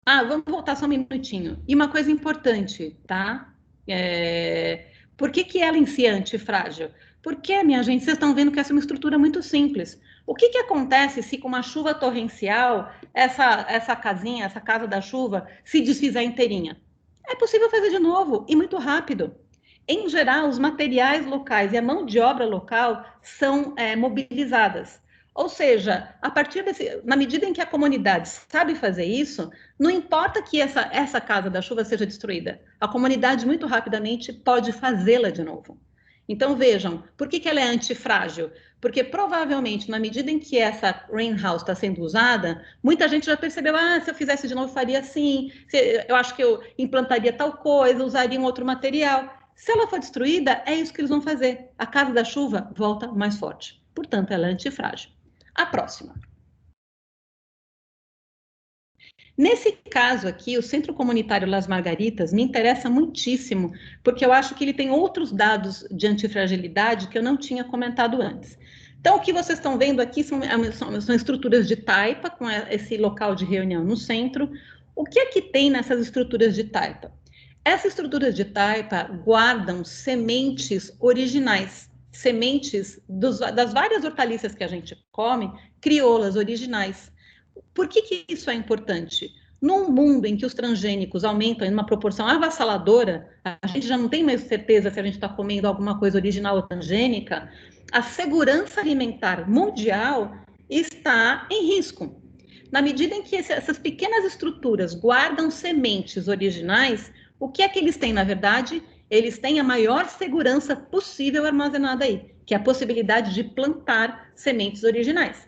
Speaker 3: Vamos voltar só um minutinho. E uma coisa importante, tá? Por que ela em si é antifrágil? Porque, minha gente, vocês estão vendo que essa é uma estrutura muito simples. O que acontece se com uma chuva torrencial, essa casinha, essa casa da chuva, se desfizer inteirinha? É possível fazer de novo e muito rápido. Em geral, os materiais locais e a mão de obra local são mobilizadas. Ou seja, na medida em que a comunidade sabe fazer isso, não importa que essa casa da chuva seja destruída, a comunidade muito rapidamente pode fazê-la de novo. Então, vejam, por que ela é antifrágil? Porque provavelmente, na medida em que essa rain house está sendo usada, muita gente já percebeu, se eu fizesse de novo, faria assim, eu acho que eu implantaria tal coisa, usaria um outro material. Se ela for destruída, é isso que eles vão fazer. A casa da chuva volta mais forte. Portanto, ela é antifrágil. A próxima. Nesse caso aqui, o Centro Comunitário Las Margaritas me interessa muitíssimo, porque eu acho que ele tem outros dados de antifragilidade que eu não tinha comentado antes. Então, o que vocês estão vendo aqui são estruturas de taipa, com esse local de reunião no centro. O que é que tem nessas estruturas de taipa? Essas estruturas de taipa guardam sementes originais, sementes das várias hortaliças que a gente come, crioulas originais. Por que isso é importante? Num mundo em que os transgênicos aumentam em uma proporção avassaladora, a gente já não tem mais certeza se a gente está comendo alguma coisa original ou transgênica, a segurança alimentar mundial está em risco. Na medida em que essas pequenas estruturas guardam sementes originais, o que é que eles têm, na verdade? Eles têm a maior segurança possível armazenada aí, que é a possibilidade de plantar sementes originais.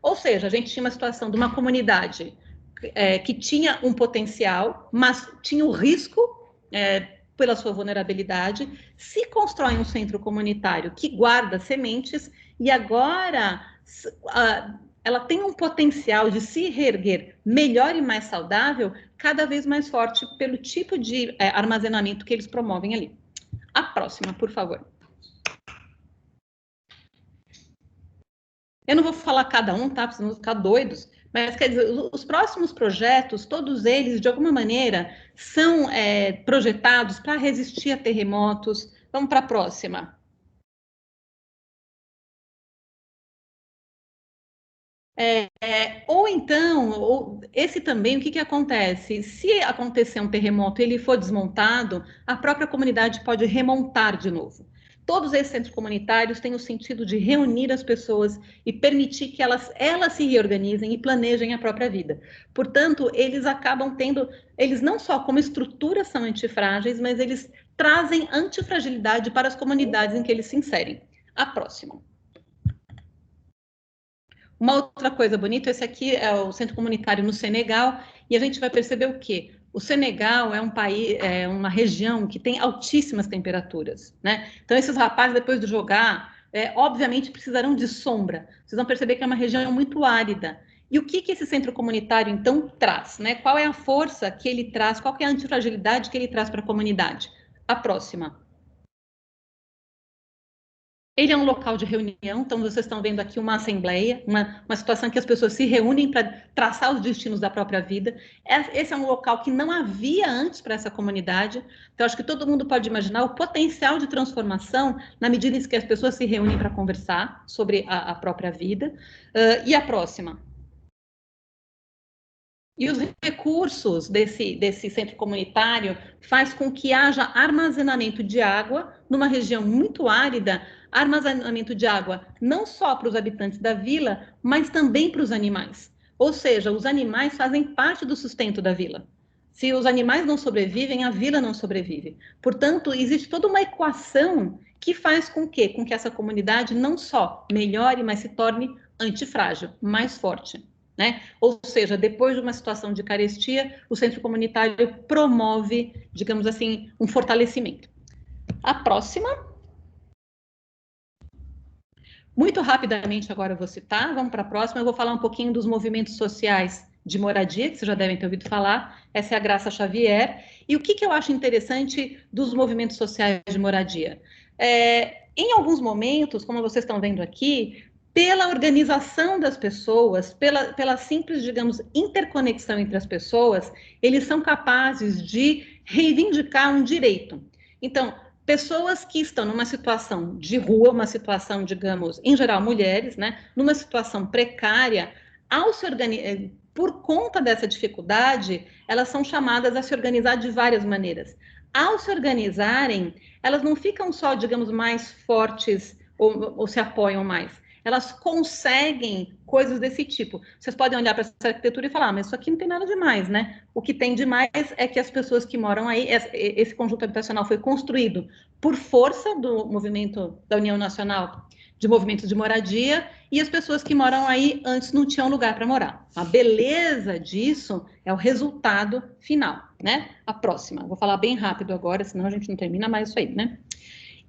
Speaker 3: Ou seja, a gente tinha uma situação de uma comunidade que tinha um potencial, mas tinha o risco, pela sua vulnerabilidade, se constrói um centro comunitário que guarda sementes e agora ela tem um potencial de se reerguer melhor e mais saudável, cada vez mais forte pelo tipo de armazenamento que eles promovem ali. A próxima, por favor. Eu não vou falar cada um, tá? Porque senão vão ficar doidos. Mas, quer dizer, os próximos projetos, todos eles, de alguma maneira, são projetados para resistir a terremotos. Vamos para a próxima. Ou então, esse também, o que acontece? Se acontecer um terremoto e ele for desmontado, a própria comunidade pode remontar de novo. Todos esses centros comunitários têm o sentido de reunir as pessoas e permitir que elas se reorganizem e planejem a própria vida. Portanto, eles acabam eles não só como estrutura são antifrágeis, mas eles trazem antifragilidade para as comunidades em que eles se inserem. A próxima. Uma outra coisa bonita, esse aqui é o centro comunitário no Senegal, e a gente vai perceber o quê? O Senegal é um país, uma região que tem altíssimas temperaturas, né? Então, esses rapazes, depois de jogar, obviamente precisarão de sombra. Vocês vão perceber que é uma região muito árida. E o que esse centro comunitário, então, traz, né? Qual é a força que ele traz, qual é a antifragilidade que ele traz para a comunidade? A próxima. Ele é um local de reunião, então vocês estão vendo aqui uma assembleia, uma situação que as pessoas se reúnem para traçar os destinos da própria vida. Esse é um local que não havia antes para essa comunidade, então acho que todo mundo pode imaginar o potencial de transformação na medida em que as pessoas se reúnem para conversar sobre a própria vida. E a próxima? E os recursos desse centro comunitário faz com que haja armazenamento de água numa região muito árida, armazenamento de água não só para os habitantes da vila, mas também para os animais. Ou seja, os animais fazem parte do sustento da vila. Se os animais não sobrevivem, a vila não sobrevive. Portanto, existe toda uma equação que faz com que essa comunidade não só melhore, mas se torne antifrágil, mais forte. Né? Ou seja, depois de uma situação de carestia, o centro comunitário promove, digamos assim, um fortalecimento. A próxima. Muito rapidamente agora eu vou citar, vamos para a próxima, eu vou falar um pouquinho dos movimentos sociais de moradia, que vocês já devem ter ouvido falar, essa é a Graça Xavier, e o que eu acho interessante dos movimentos sociais de moradia? Em alguns momentos, como vocês estão vendo aqui, pela organização das pessoas, pela simples, digamos, interconexão entre as pessoas, eles são capazes de reivindicar um direito. Então, pessoas que estão numa situação de rua, uma situação, digamos, em geral mulheres, né, numa situação precária, ao se organizar, por conta dessa dificuldade, elas são chamadas a se organizar de várias maneiras. Ao se organizarem, elas não ficam só, digamos, mais fortes ou se apoiam mais. Elas conseguem coisas desse tipo. Vocês podem olhar para essa arquitetura e falar, mas isso aqui não tem nada demais, né? O que tem demais é que as pessoas que moram aí, esse conjunto habitacional foi construído por força do movimento da União Nacional de Movimentos de Moradia, e as pessoas que moram aí antes não tinham lugar para morar. A beleza disso é o resultado final, né? A próxima. Vou falar bem rápido agora, senão a gente não termina mais isso aí, né?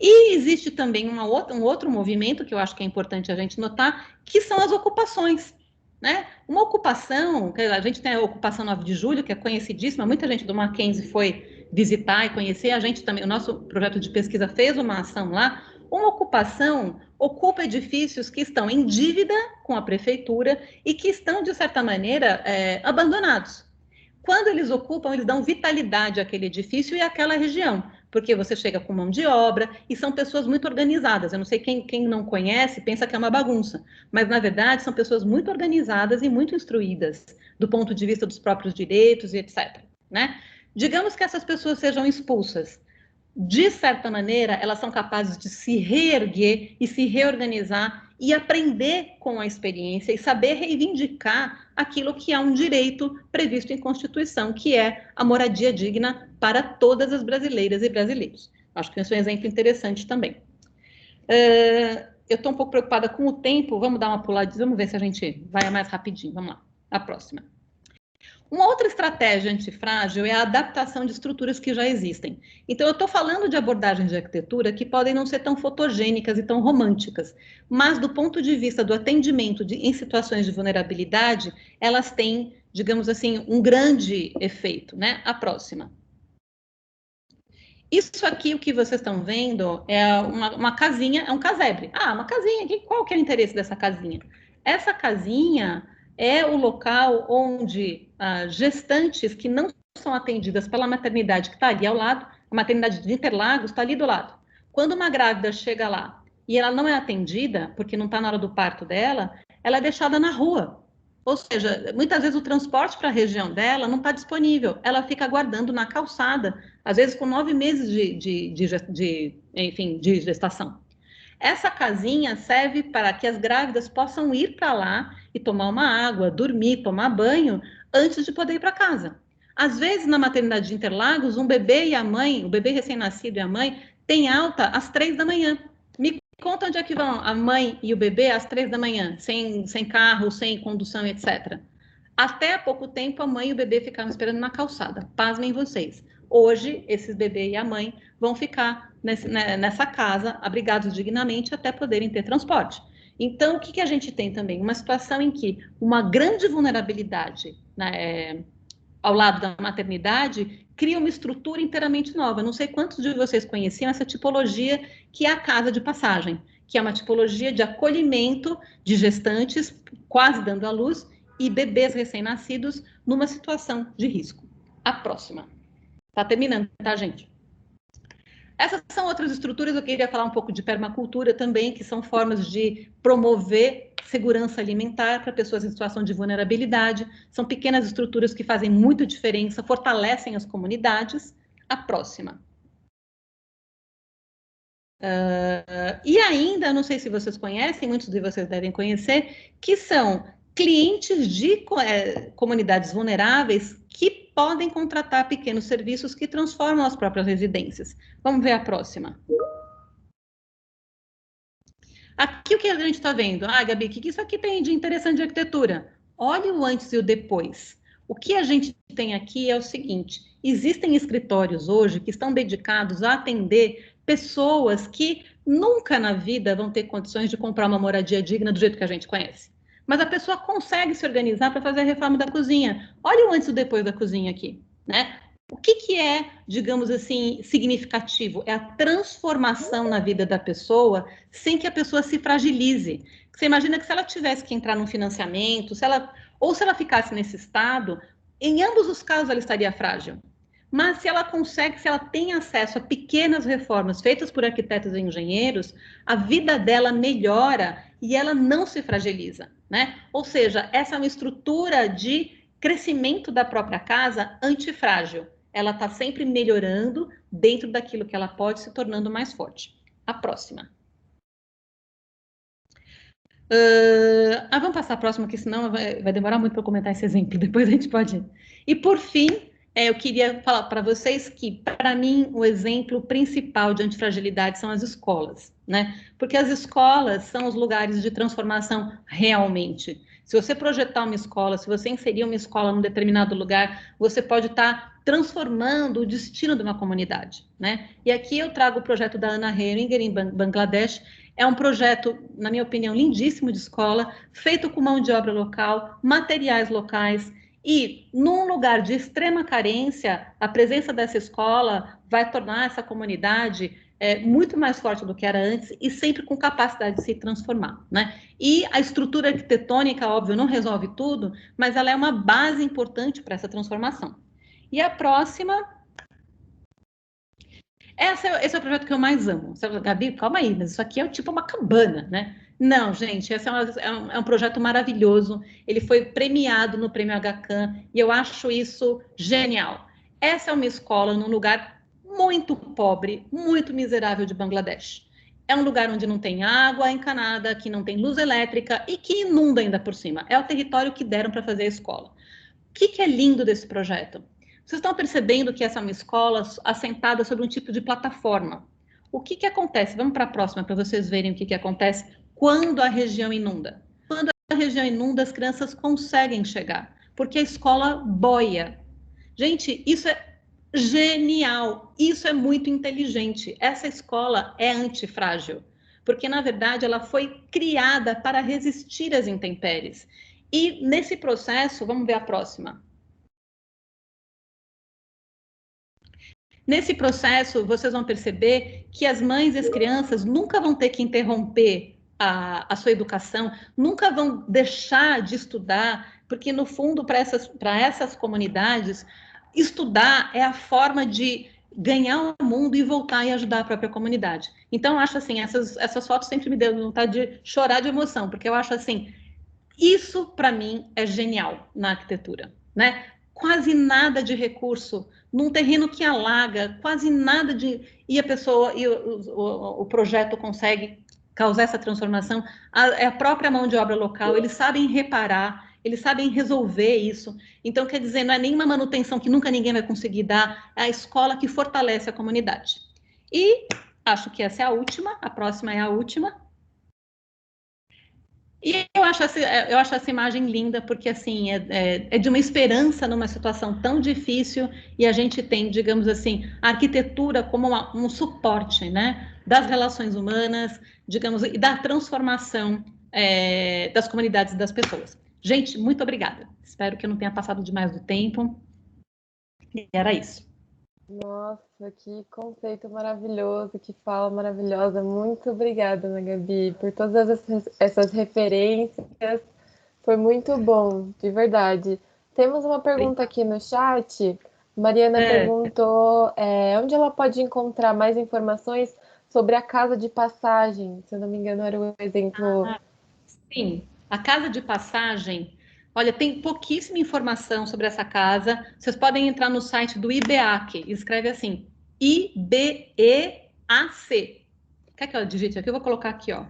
Speaker 3: E existe também um outro movimento que eu acho que é importante a gente notar, que são as ocupações. Né? Uma ocupação, a gente tem a ocupação 9 de julho, que é conhecidíssima, muita gente do Mackenzie foi visitar e conhecer, a gente também, o nosso projeto de pesquisa fez uma ação lá. Uma ocupação ocupa edifícios que estão em dívida com a prefeitura e que estão, de certa maneira, abandonados. Quando eles ocupam, eles dão vitalidade àquele edifício e àquela região, porque você chega com mão de obra e são pessoas muito organizadas. Eu não sei quem não conhece, pensa que é uma bagunça, mas na verdade são pessoas muito organizadas e muito instruídas do ponto de vista dos próprios direitos e etc. Né? Digamos que essas pessoas sejam expulsas. De certa maneira, elas são capazes de se reerguer e se reorganizar e aprender com a experiência e saber reivindicar aquilo que é um direito previsto em Constituição, que é a moradia digna para todas as brasileiras e brasileiros. Acho que isso é um exemplo interessante também. Eu estou um pouco preocupada com o tempo, vamos dar uma puladinha, vamos ver se a gente vai mais rapidinho, vamos lá, a próxima. Uma outra estratégia antifrágil é a adaptação de estruturas que já existem. Então, eu estou falando de abordagens de arquitetura que podem não ser tão fotogênicas e tão românticas, mas do ponto de vista do atendimento em situações de vulnerabilidade, elas têm, digamos assim, um grande efeito, né? A próxima. Isso aqui, o que vocês estão vendo, é uma casinha, é um casebre. Ah, uma casinha, qual que é o interesse dessa casinha? Essa casinha é o local onde gestantes que não são atendidas pela maternidade que está ali ao lado, a maternidade de Interlagos está ali do lado. Quando uma grávida chega lá e ela não é atendida, porque não está na hora do parto dela, ela é deixada na rua. Ou seja, muitas vezes o transporte para a região dela não está disponível, ela fica aguardando na calçada, às vezes com 9 meses de gestação. Essa casinha serve para que as grávidas possam ir para lá e tomar uma água, dormir, tomar banho, antes de poder ir para casa. Às vezes, na maternidade de Interlagos, um bebê e a mãe, o bebê recém-nascido e a mãe, tem alta às 3 da manhã. Me conta onde é que vão a mãe e o bebê às 3 da manhã, sem carro, sem condução, etc. Até há pouco tempo, a mãe e o bebê ficavam esperando na calçada. Pasmem vocês. Hoje, esses bebês e a mãe vão ficar nessa casa, abrigados dignamente, até poderem ter transporte. Então, o que a gente tem também? Uma situação em que uma grande vulnerabilidade, né, ao lado da maternidade cria uma estrutura inteiramente nova. Não sei quantos de vocês conheciam essa tipologia que é a casa de passagem, que é uma tipologia de acolhimento de gestantes quase dando à luz e bebês recém-nascidos numa situação de risco. A próxima. Está terminando, tá, gente? Essas são outras estruturas, eu queria falar um pouco de permacultura também, que são formas de promover segurança alimentar para pessoas em situação de vulnerabilidade. São pequenas estruturas que fazem muita diferença, fortalecem as comunidades. A próxima. E ainda, não sei se vocês conhecem, muitos de vocês devem conhecer, que são clientes de comunidades vulneráveis que podem contratar pequenos serviços que transformam as próprias residências. Vamos ver a próxima. Aqui o que a gente está vendo? Ah, Gabi, o que isso aqui tem de interessante de arquitetura? Olha o antes e o depois. O que a gente tem aqui é o seguinte, existem escritórios hoje que estão dedicados a atender pessoas que nunca na vida vão ter condições de comprar uma moradia digna do jeito que a gente conhece. Mas a pessoa consegue se organizar para fazer a reforma da cozinha. Olha o antes e o depois da cozinha aqui, né? O que é, digamos assim, significativo? É a transformação na vida da pessoa sem que a pessoa se fragilize. Você imagina que se ela tivesse que entrar num financiamento, se ela ficasse nesse estado, em ambos os casos ela estaria frágil. Mas se ela consegue, se ela tem acesso a pequenas reformas feitas por arquitetos e engenheiros, a vida dela melhora e ela não se fragiliza, né? Ou seja, essa é uma estrutura de crescimento da própria casa antifrágil. Ela está sempre melhorando dentro daquilo que ela pode, se tornando mais forte. A próxima. Vamos passar a próxima, que senão vai demorar muito para comentar esse exemplo. Depois a gente pode ir. E por fim, eu queria falar para vocês que, para mim, o exemplo principal de antifragilidade são as escolas, né? Porque as escolas são os lugares de transformação realmente. Se você projetar uma escola, se você inserir uma escola num determinado lugar, você pode estar transformando o destino de uma comunidade, né? E aqui eu trago o projeto da Anna Heringer, em Bangladesh. É um projeto, na minha opinião, lindíssimo de escola, feito com mão de obra local, materiais locais, e num lugar de extrema carência, a presença dessa escola vai tornar essa comunidade muito mais forte do que era antes e sempre com capacidade de se transformar, né? E a estrutura arquitetônica, óbvio, não resolve tudo, mas ela é uma base importante para essa transformação. E a próxima... Esse é o projeto que eu mais amo. Gabi, calma aí, mas isso aqui é tipo uma cabana, né? Não, gente, esse é um projeto maravilhoso. Ele foi premiado no Prêmio HCAM e eu acho isso genial. Essa é uma escola num lugar muito pobre, muito miserável de Bangladesh. É um lugar onde não tem água encanada, que não tem luz elétrica e que inunda ainda por cima. É o território que deram para fazer a escola. O que é lindo desse projeto? Vocês estão percebendo que essa é uma escola assentada sobre um tipo de plataforma. O que acontece? Vamos para a próxima para vocês verem o que acontece quando a região inunda. Quando a região inunda, as crianças conseguem chegar, porque a escola boia. Gente, isso é genial, isso é muito inteligente. Essa escola é antifrágil, porque, na verdade, ela foi criada para resistir às intempéries. E, nesse processo, vamos ver a próxima. Nesse processo, vocês vão perceber que as mães e as crianças nunca vão ter que interromper a sua educação, nunca vão deixar de estudar, porque, no fundo, para essas comunidades, estudar é a forma de ganhar o mundo e voltar e ajudar a própria comunidade. Então, eu acho assim, essas fotos sempre me dão vontade de chorar de emoção, porque eu acho assim, isso, para mim, é genial na arquitetura, né? Quase nada de recurso num terreno que alaga, quase nada de... E a pessoa, o projeto consegue causar essa transformação. É a própria mão de obra local, eles sabem reparar, eles sabem resolver isso. Então, quer dizer, não é nenhuma manutenção que nunca ninguém vai conseguir dar, é a escola que fortalece a comunidade. E acho que essa é a última, a próxima é a última. E eu acho essa imagem linda, porque assim, é de uma esperança numa situação tão difícil, e a gente tem, digamos assim, a arquitetura como um suporte, né, das relações humanas, digamos, e da transformação das comunidades e das pessoas. Gente, muito obrigada. Espero que eu não tenha passado demais do tempo. E era isso.
Speaker 2: Nossa, que conceito maravilhoso, que fala maravilhosa. Muito obrigada, Ana Gabi, por todas essas referências. Foi muito bom, de verdade. Temos uma pergunta aqui no chat. Mariana perguntou onde ela pode encontrar mais informações sobre a casa de passagem. Se eu não me engano, era o exemplo.
Speaker 3: Sim. A casa de passagem, olha, tem pouquíssima informação sobre essa casa. Vocês podem entrar no site do IBEAC, escreve assim, IBEAC. Quer que eu digite aqui? Eu vou colocar aqui, ó.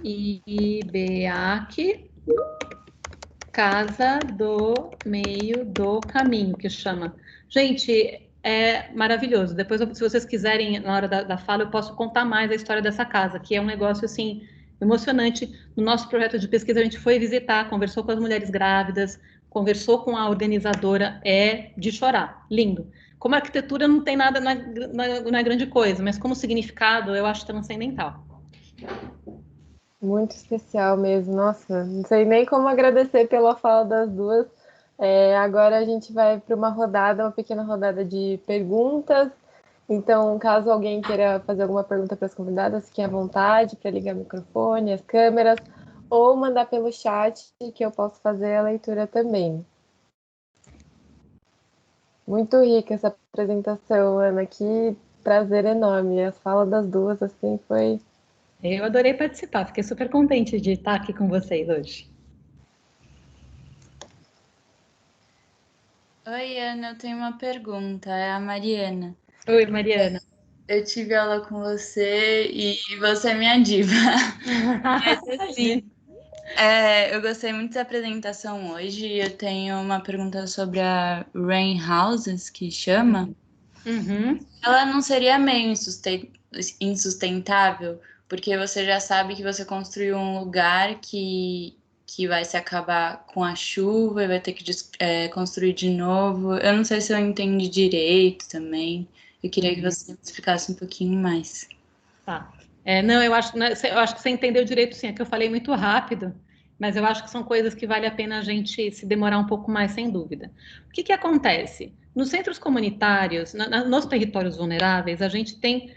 Speaker 3: IBEAC, Casa do Meio do Caminho, que chama. Gente, é maravilhoso. Depois, se vocês quiserem, na hora da fala, eu posso contar mais a história dessa casa, que é um negócio, assim, emocionante. No nosso projeto de pesquisa, a gente foi visitar, conversou com as mulheres grávidas, conversou com a organizadora, é de chorar. Lindo. Como arquitetura não tem nada, não é grande coisa, mas como significado, eu acho transcendental.
Speaker 2: Muito especial mesmo, nossa, não sei nem como agradecer pela fala das duas. Agora a gente vai para uma pequena rodada de perguntas. Então, caso alguém queira fazer alguma pergunta para as convidadas, fiquem à vontade para ligar o microfone, as câmeras, ou mandar pelo chat, que eu posso fazer a leitura também. Muito rica essa apresentação, Ana, que prazer enorme. As falas das duas, assim, foi...
Speaker 3: Eu adorei participar, fiquei super contente de estar aqui com vocês hoje.
Speaker 4: Oi, Ana, eu tenho uma pergunta, é a Mariana.
Speaker 3: Oi, Mariana.
Speaker 4: Eu tive aula com você e você é minha diva. Mas assim, eu gostei muito da apresentação hoje e eu tenho uma pergunta sobre a Rain Houses, que chama.
Speaker 3: Uhum.
Speaker 4: Ela não seria meio insustentável? Porque você já sabe que você construiu um lugar que vai se acabar com a chuva e vai ter que construir de novo. Eu não sei se eu entendi direito também. Eu queria que você me explicasse um pouquinho mais.
Speaker 3: Tá. Não, eu acho que você entendeu direito, sim. É que eu falei muito rápido, mas eu acho que são coisas que vale a pena a gente se demorar um pouco mais, sem dúvida. O que acontece? Nos centros comunitários, nos territórios vulneráveis, a gente tem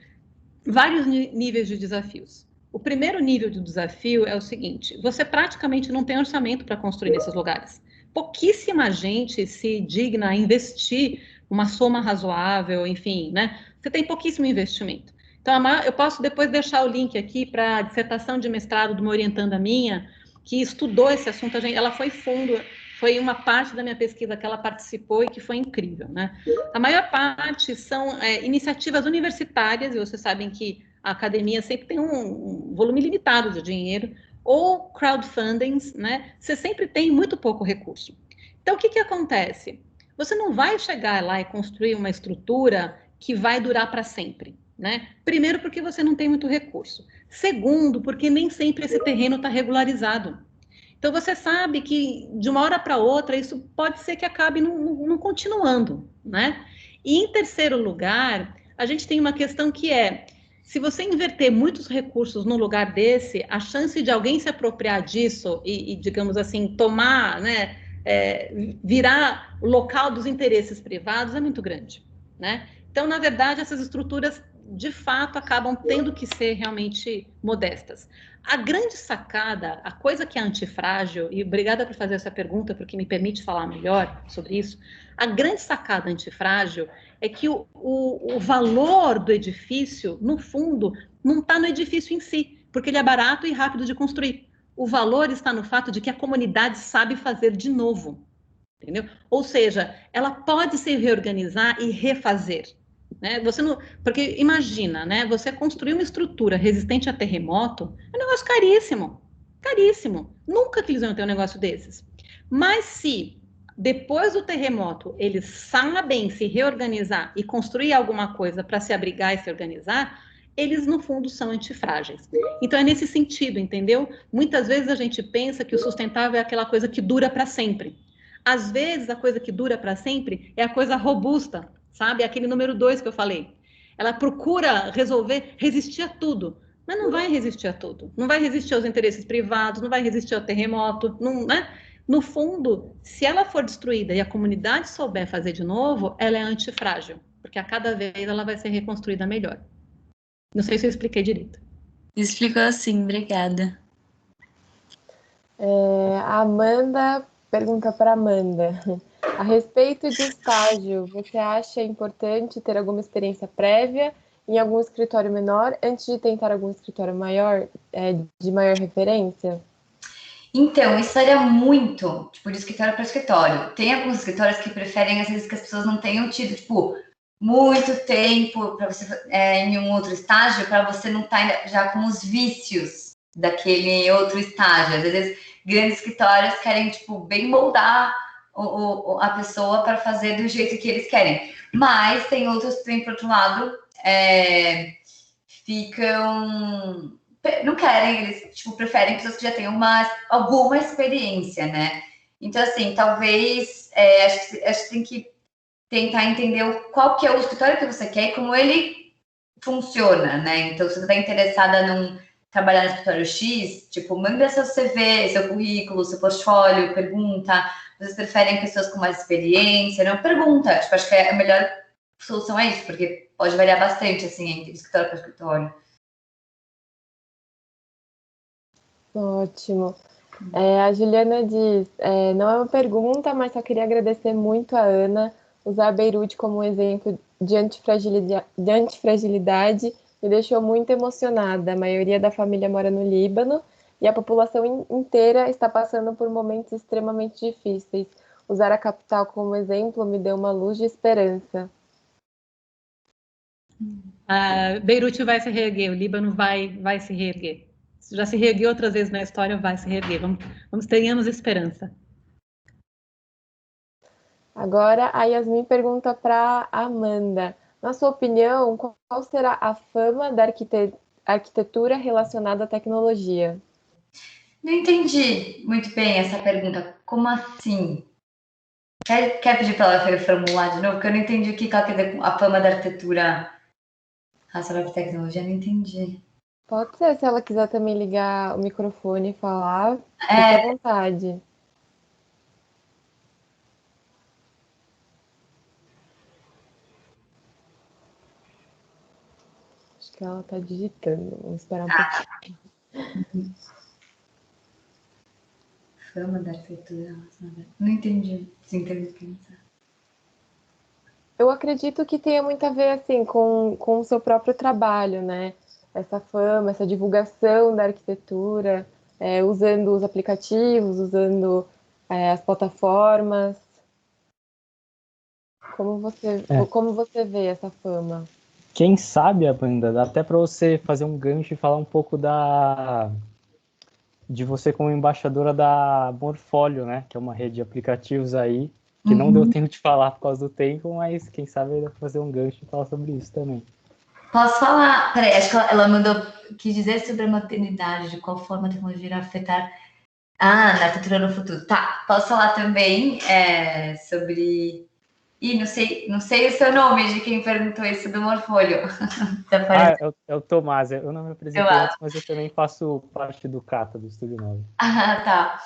Speaker 3: vários níveis de desafios. O primeiro nível de desafio é o seguinte: você praticamente não tem orçamento para construir nesses lugares. Pouquíssima gente se digna a investir uma soma razoável, enfim, né? Você tem pouquíssimo investimento. Então, eu posso depois deixar o link aqui para a dissertação de mestrado de uma orientanda minha, que estudou esse assunto. Ela foi fundo, foi uma parte da minha pesquisa que ela participou e que foi incrível, né? A maior parte são iniciativas universitárias, e vocês sabem que a academia sempre tem um volume limitado de dinheiro, ou crowdfundings, né? Você sempre tem muito pouco recurso. Então, o que acontece? Você não vai chegar lá e construir uma estrutura que vai durar para sempre, né? Primeiro, porque você não tem muito recurso. Segundo, porque nem sempre esse terreno está regularizado. Então, você sabe que de uma hora para outra isso pode ser que acabe não continuando, né? E em terceiro lugar, a gente tem uma questão que se você inverter muitos recursos no lugar desse, a chance de alguém se apropriar disso e digamos assim, tomar, né, virar o local dos interesses privados é muito grande, né? Então, na verdade, essas estruturas, de fato, acabam tendo que ser realmente modestas. A grande sacada, a coisa que é antifrágil, e obrigada por fazer essa pergunta, porque me permite falar melhor sobre isso, a grande sacada antifrágil é que o valor do edifício, no fundo, não está no edifício em si, porque ele é barato e rápido de construir. O valor está no fato de que a comunidade sabe fazer de novo, entendeu? Ou seja, ela pode se reorganizar e refazer. Né? Porque imagina, né? Você construir uma estrutura resistente a terremoto é um negócio caríssimo, caríssimo. Nunca que eles vão ter um negócio desses. Mas se depois do terremoto eles sabem se reorganizar e construir alguma coisa para se abrigar e se organizar, eles no fundo são antifrágeis. Então é nesse sentido, entendeu? Muitas vezes a gente pensa que o sustentável é aquela coisa que dura para sempre. Às vezes a coisa que dura para sempre é a coisa robusta, sabe? Aquele número 2 que eu falei. Ela procura resistir a tudo, mas não vai resistir a tudo. Não vai resistir aos interesses privados, não vai resistir ao terremoto, não, né? No fundo, se ela for destruída e a comunidade souber fazer de novo, ela é antifrágil, porque a cada vez ela vai ser reconstruída melhor. Não sei se eu expliquei direito.
Speaker 4: Explicou sim, obrigada.
Speaker 2: A Amanda pergunta para Amanda. A respeito de estágio, você acha importante ter alguma experiência prévia em algum escritório menor antes de tentar algum escritório maior, de maior referência?
Speaker 1: Então, isso varia muito, tipo, de escritório para escritório. Tem alguns escritórios que preferem, às vezes, que as pessoas não tenham tido, tipo, muito tempo para você em um outro estágio, para você não estar já com os vícios daquele outro estágio. Às vezes, grandes escritórios querem, tipo, bem moldar a pessoa para fazer do jeito que eles querem. Mas tem outros que, tem, por outro lado, ficam... Não querem, eles, tipo, preferem pessoas que já tenham alguma experiência, né? Então, assim, talvez, acho que tem que tentar entender qual que é o escritório que você quer e como ele funciona, né? Então, se você está interessada em trabalhar no escritório X, tipo, manda seu CV, seu currículo, seu portfólio, pergunta. Vocês preferem pessoas com mais experiência? Não pergunta. Tipo, acho que a melhor solução é isso, porque pode variar bastante, assim, entre escritório para escritório.
Speaker 2: Ótimo. A Juliana diz, não é uma pergunta, mas só queria agradecer muito a Ana. Usar Beirute como um exemplo de antifragilidade me deixou muito emocionada. A maioria da família mora no Líbano e a população inteira está passando por momentos extremamente difíceis. Usar a capital como exemplo me deu uma luz de esperança.
Speaker 3: Beirute vai se reerguer, o Líbano vai se reerguer. Já se reergueu outras vezes na história, vai se reerguer. Tenhamos esperança.
Speaker 2: Agora, a Yasmin pergunta para Amanda. Na sua opinião, qual será a fama da arquitetura relacionada à tecnologia?
Speaker 1: Não entendi muito bem essa pergunta. Como assim? Quer pedir para ela reformular de novo? Porque eu não entendi o que ela quer dizer com a fama da arquitetura relacionada à tecnologia. Não entendi.
Speaker 2: Pode ser, se ela quiser também ligar o microfone e falar, fique à vontade. Acho que ela está digitando. Vamos esperar um pouquinho.
Speaker 1: Fama da arquitetura relacionada... Não entendi. Sim, entendi pensar.
Speaker 2: Eu acredito que tenha muito a ver assim com o seu próprio trabalho, né? Essa fama, essa divulgação da arquitetura, usando os aplicativos, usando as plataformas. Como você vê essa fama?
Speaker 5: Quem sabe, Amanda, dá até para você fazer um gancho e falar um pouco de você como embaixadora da Morfólio, né? Que é uma rede de aplicativos aí, que não deu tempo de falar por causa do tempo, mas quem sabe dá para fazer um gancho e falar sobre isso também.
Speaker 1: Posso falar? Peraí, acho que ela quis dizer sobre a maternidade, de qual forma a tecnologia irá afetar na arquitetura no futuro. Tá, posso falar também sobre... Ih, não sei o seu nome de quem perguntou isso do Morfólio.
Speaker 5: É o Tomás, eu não me apresentei antes, mas eu também faço parte do CATA, do Estúdio 9.
Speaker 1: Tá.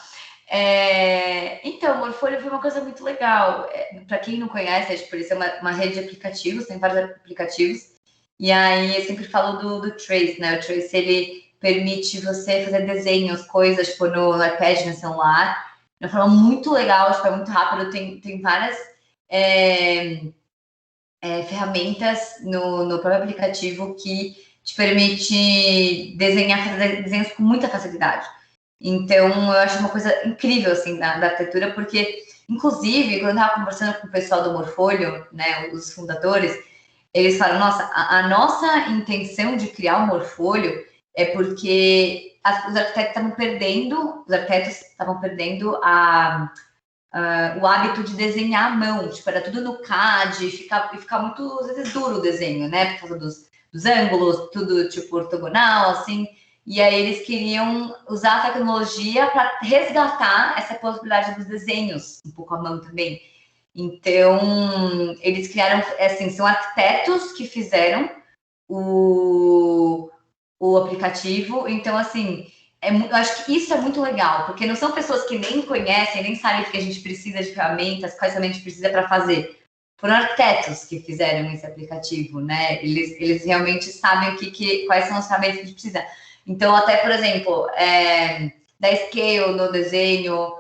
Speaker 1: Então, o Morfólio foi uma coisa muito legal. Para quem não conhece, tipo, isso é uma rede de aplicativos, tem vários aplicativos. E aí, eu sempre falo do Trace, né? O Trace, ele permite você fazer desenhos, coisas, tipo, no iPad, no celular. De uma forma muito legal, tipo, é muito rápido. Tem várias ferramentas no próprio aplicativo que te permite fazer desenhos com muita facilidade. Então, eu acho uma coisa incrível, assim, da arquitetura, porque, inclusive, quando eu estava conversando com o pessoal do Morfólio, né, os fundadores, eles falaram, nossa, a nossa intenção de criar o Morfólio é porque os arquitetos estavam perdendo o hábito de desenhar à mão, tipo, era tudo no CAD, e fica muito, às vezes, duro o desenho, né, por causa dos ângulos, tudo, tipo, ortogonal, assim, e aí eles queriam usar a tecnologia para resgatar essa possibilidade dos desenhos, um pouco à mão também. Então, eles criaram, assim, são arquitetos que fizeram o aplicativo, então, assim, eu acho que isso é muito legal, porque não são pessoas que nem conhecem, nem sabem o que a gente precisa de ferramentas, quais a gente precisa para fazer. Foram arquitetos que fizeram esse aplicativo, né? Eles realmente sabem quais são as ferramentas que a gente precisa. Então, até, por exemplo, da scale no desenho,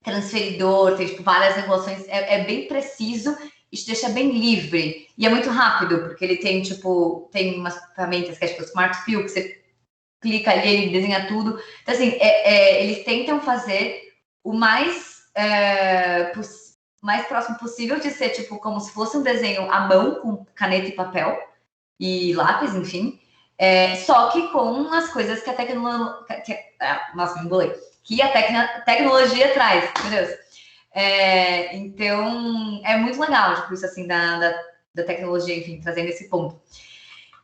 Speaker 1: transferidor, tem tipo, várias regulações, é bem preciso e te deixa bem livre. E é muito rápido, porque ele tem, tipo, tem umas ferramentas que é tipo Smart Fill, que você clica ali, ele desenha tudo. Então, assim, eles tentam fazer o mais próximo possível de ser, tipo, como se fosse um desenho à mão, com caneta e papel e lápis, enfim. Só que com as coisas que a tecnologia... Nossa, me embolei. Que a tecnologia traz, meu Deus. Então, é muito legal, tipo, isso assim, da tecnologia, enfim, trazendo esse ponto.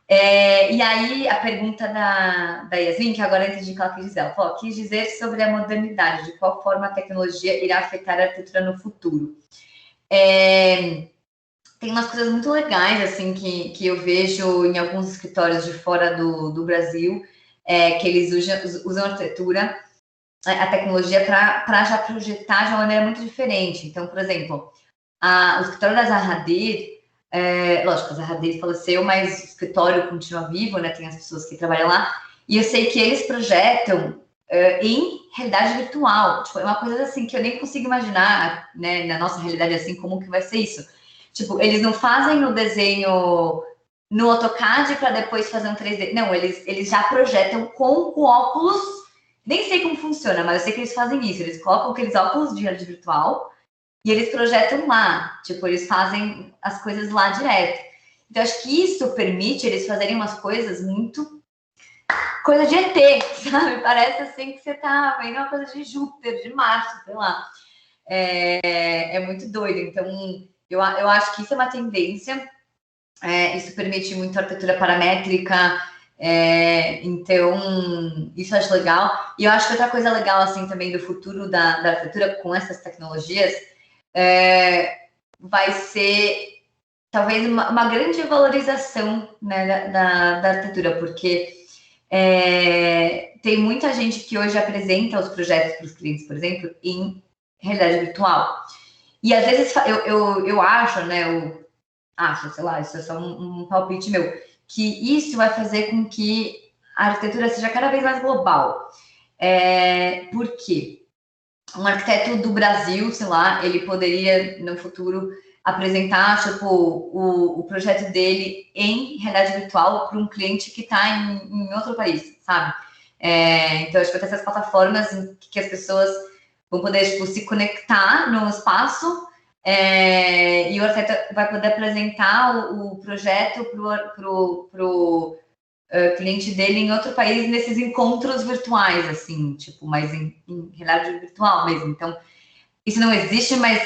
Speaker 1: E aí, a pergunta da Yasmin, que agora eu entendi o que ela quis dizer. Ela falou, quis dizer sobre a modernidade, de qual forma a tecnologia irá afetar a arquitetura no futuro. Tem umas coisas muito legais, assim, que eu vejo em alguns escritórios de fora do Brasil, que eles usam a arquitetura, a tecnologia, para já projetar de uma maneira muito diferente. Então, por exemplo, o escritório da Zaha Hadid, lógico, a Zaha Hadid faleceu, mas o escritório continua vivo, né? Tem as pessoas que trabalham lá, e eu sei que eles projetam em realidade virtual. Tipo, é uma coisa assim que eu nem consigo imaginar, né, na nossa realidade, assim, como que vai ser isso. Tipo, eles não fazem o desenho no AutoCAD para depois fazer um 3D. Não, eles já projetam com o óculos. Nem sei como funciona, mas eu sei que eles fazem isso. Eles colocam aqueles óculos de realidade virtual e eles projetam lá. Tipo, eles fazem as coisas lá direto. Então, acho que isso permite eles fazerem umas coisas muito... coisa de ET, sabe? Parece assim que você tá vendo uma coisa de Júpiter, de Marte, sei lá. É muito doido. Então, eu acho que isso é uma tendência. Isso permite muito arquitetura paramétrica. Então, isso eu acho legal. E eu acho que outra coisa legal, assim, também do futuro da arquitetura com essas tecnologias vai ser, talvez, uma grande valorização, né, da arquitetura, porque tem muita gente que hoje apresenta os projetos para os clientes, por exemplo, em realidade virtual. E às vezes eu acho, né, sei lá, isso é só um palpite meu, que isso vai fazer com que a arquitetura seja cada vez mais global. Por quê? Um arquiteto do Brasil, sei lá, ele poderia, no futuro, apresentar, tipo, o projeto dele em realidade virtual para um cliente que está em outro país, sabe? Então, acho que vai ter essas plataformas em que as pessoas vão poder, tipo, se conectar no espaço e o arquiteto vai poder apresentar o projeto pro cliente dele em outro país nesses encontros virtuais, assim, tipo, mas em realidade virtual mesmo. Então, isso não existe, mas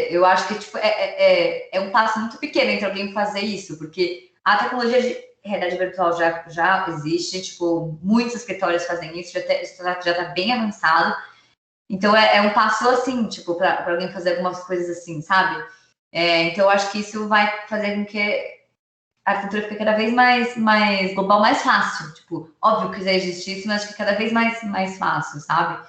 Speaker 1: eu acho que tipo, é um passo muito pequeno entre alguém fazer isso, porque a tecnologia de realidade virtual já existe, tipo, muitos escritórios fazem isso, já está bem avançado. Então, é um passo assim, tipo, para alguém fazer algumas coisas assim, sabe? Então, eu acho que isso vai fazer com que a arquitetura fica cada vez mais global, mais fácil. Tipo, óbvio que já existe isso, mas acho que cada vez mais fácil, sabe?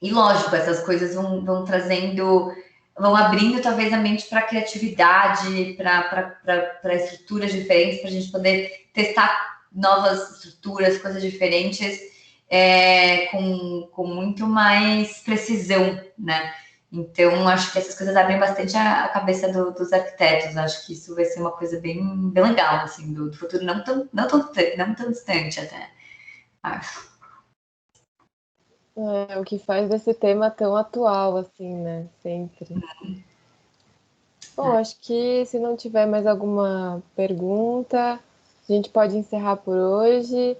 Speaker 1: E lógico, essas coisas vão trazendo, vão abrindo talvez a mente para criatividade, para estruturas diferentes, para a gente poder testar novas estruturas, coisas diferentes, com muito mais precisão, né? Então, acho que essas coisas abrem bastante a cabeça dos arquitetos. Acho que isso vai ser uma coisa bem legal, assim, do futuro, não tão distante até, acho.
Speaker 2: O que faz desse tema tão atual, assim, né? Sempre. Bom, acho que se não tiver mais alguma pergunta, a gente pode encerrar por hoje.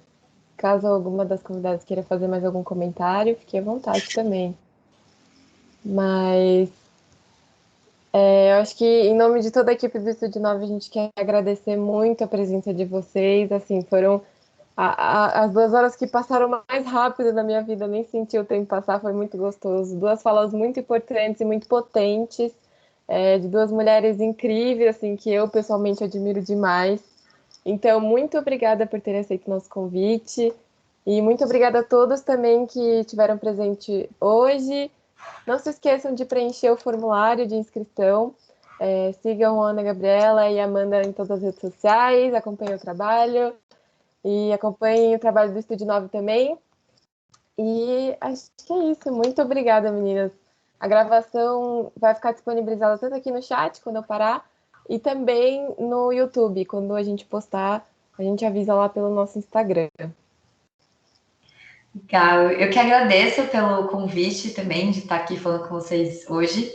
Speaker 2: Caso alguma das convidadas queira fazer mais algum comentário, fique à vontade também. Mas eu acho que, em nome de toda a equipe do Estúdio 9, a gente quer agradecer muito a presença de vocês. Assim, foram as 2 horas que passaram mais rápido na minha vida, nem senti o tempo passar, foi muito gostoso. 2 falas muito importantes e muito potentes, de 2 mulheres incríveis, assim, que eu pessoalmente admiro demais. Então, muito obrigada por terem aceito o nosso convite. E muito obrigada a todos também que tiveram presente hoje. Não se esqueçam de preencher o formulário de inscrição. Sigam a Ana Gabriela e a Amanda em todas as redes sociais, acompanhem o trabalho e acompanhem o trabalho do Estúdio 9 também. E acho que é isso. Muito obrigada, meninas. A gravação vai ficar disponibilizada tanto aqui no chat, quando eu parar, e também no YouTube, quando a gente postar a gente avisa lá pelo nosso Instagram.
Speaker 1: Legal. Eu que agradeço pelo convite também de estar aqui falando com vocês hoje.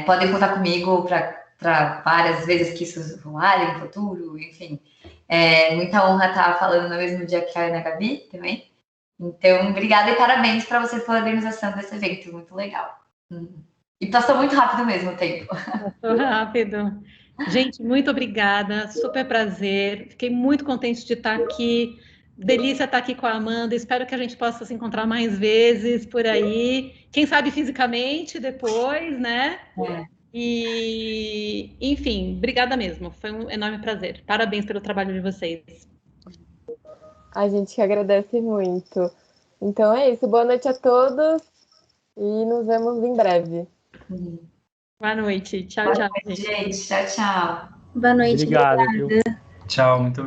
Speaker 1: Podem contar comigo para várias vezes que isso rolarem no futuro, enfim. É muita honra estar falando no mesmo dia que a Ana Gabi também. Então, obrigada e parabéns para você pela organização desse evento, muito legal. E passou muito rápido mesmo o tempo.
Speaker 3: Passou rápido. Gente, muito obrigada, super prazer. Fiquei muito contente de estar aqui. Delícia estar aqui com a Amanda. Espero que a gente possa se encontrar mais vezes por aí. Quem sabe fisicamente depois, né? E, enfim, obrigada mesmo. Foi um enorme prazer. Parabéns pelo trabalho de vocês.
Speaker 2: A gente que agradece muito. Então é isso. Boa noite a todos e nos vemos em breve.
Speaker 3: Boa noite. Tchau, tchau,
Speaker 1: gente. Tchau, tchau.
Speaker 4: Boa noite.
Speaker 5: Obrigado, viu?
Speaker 6: Tchau, muito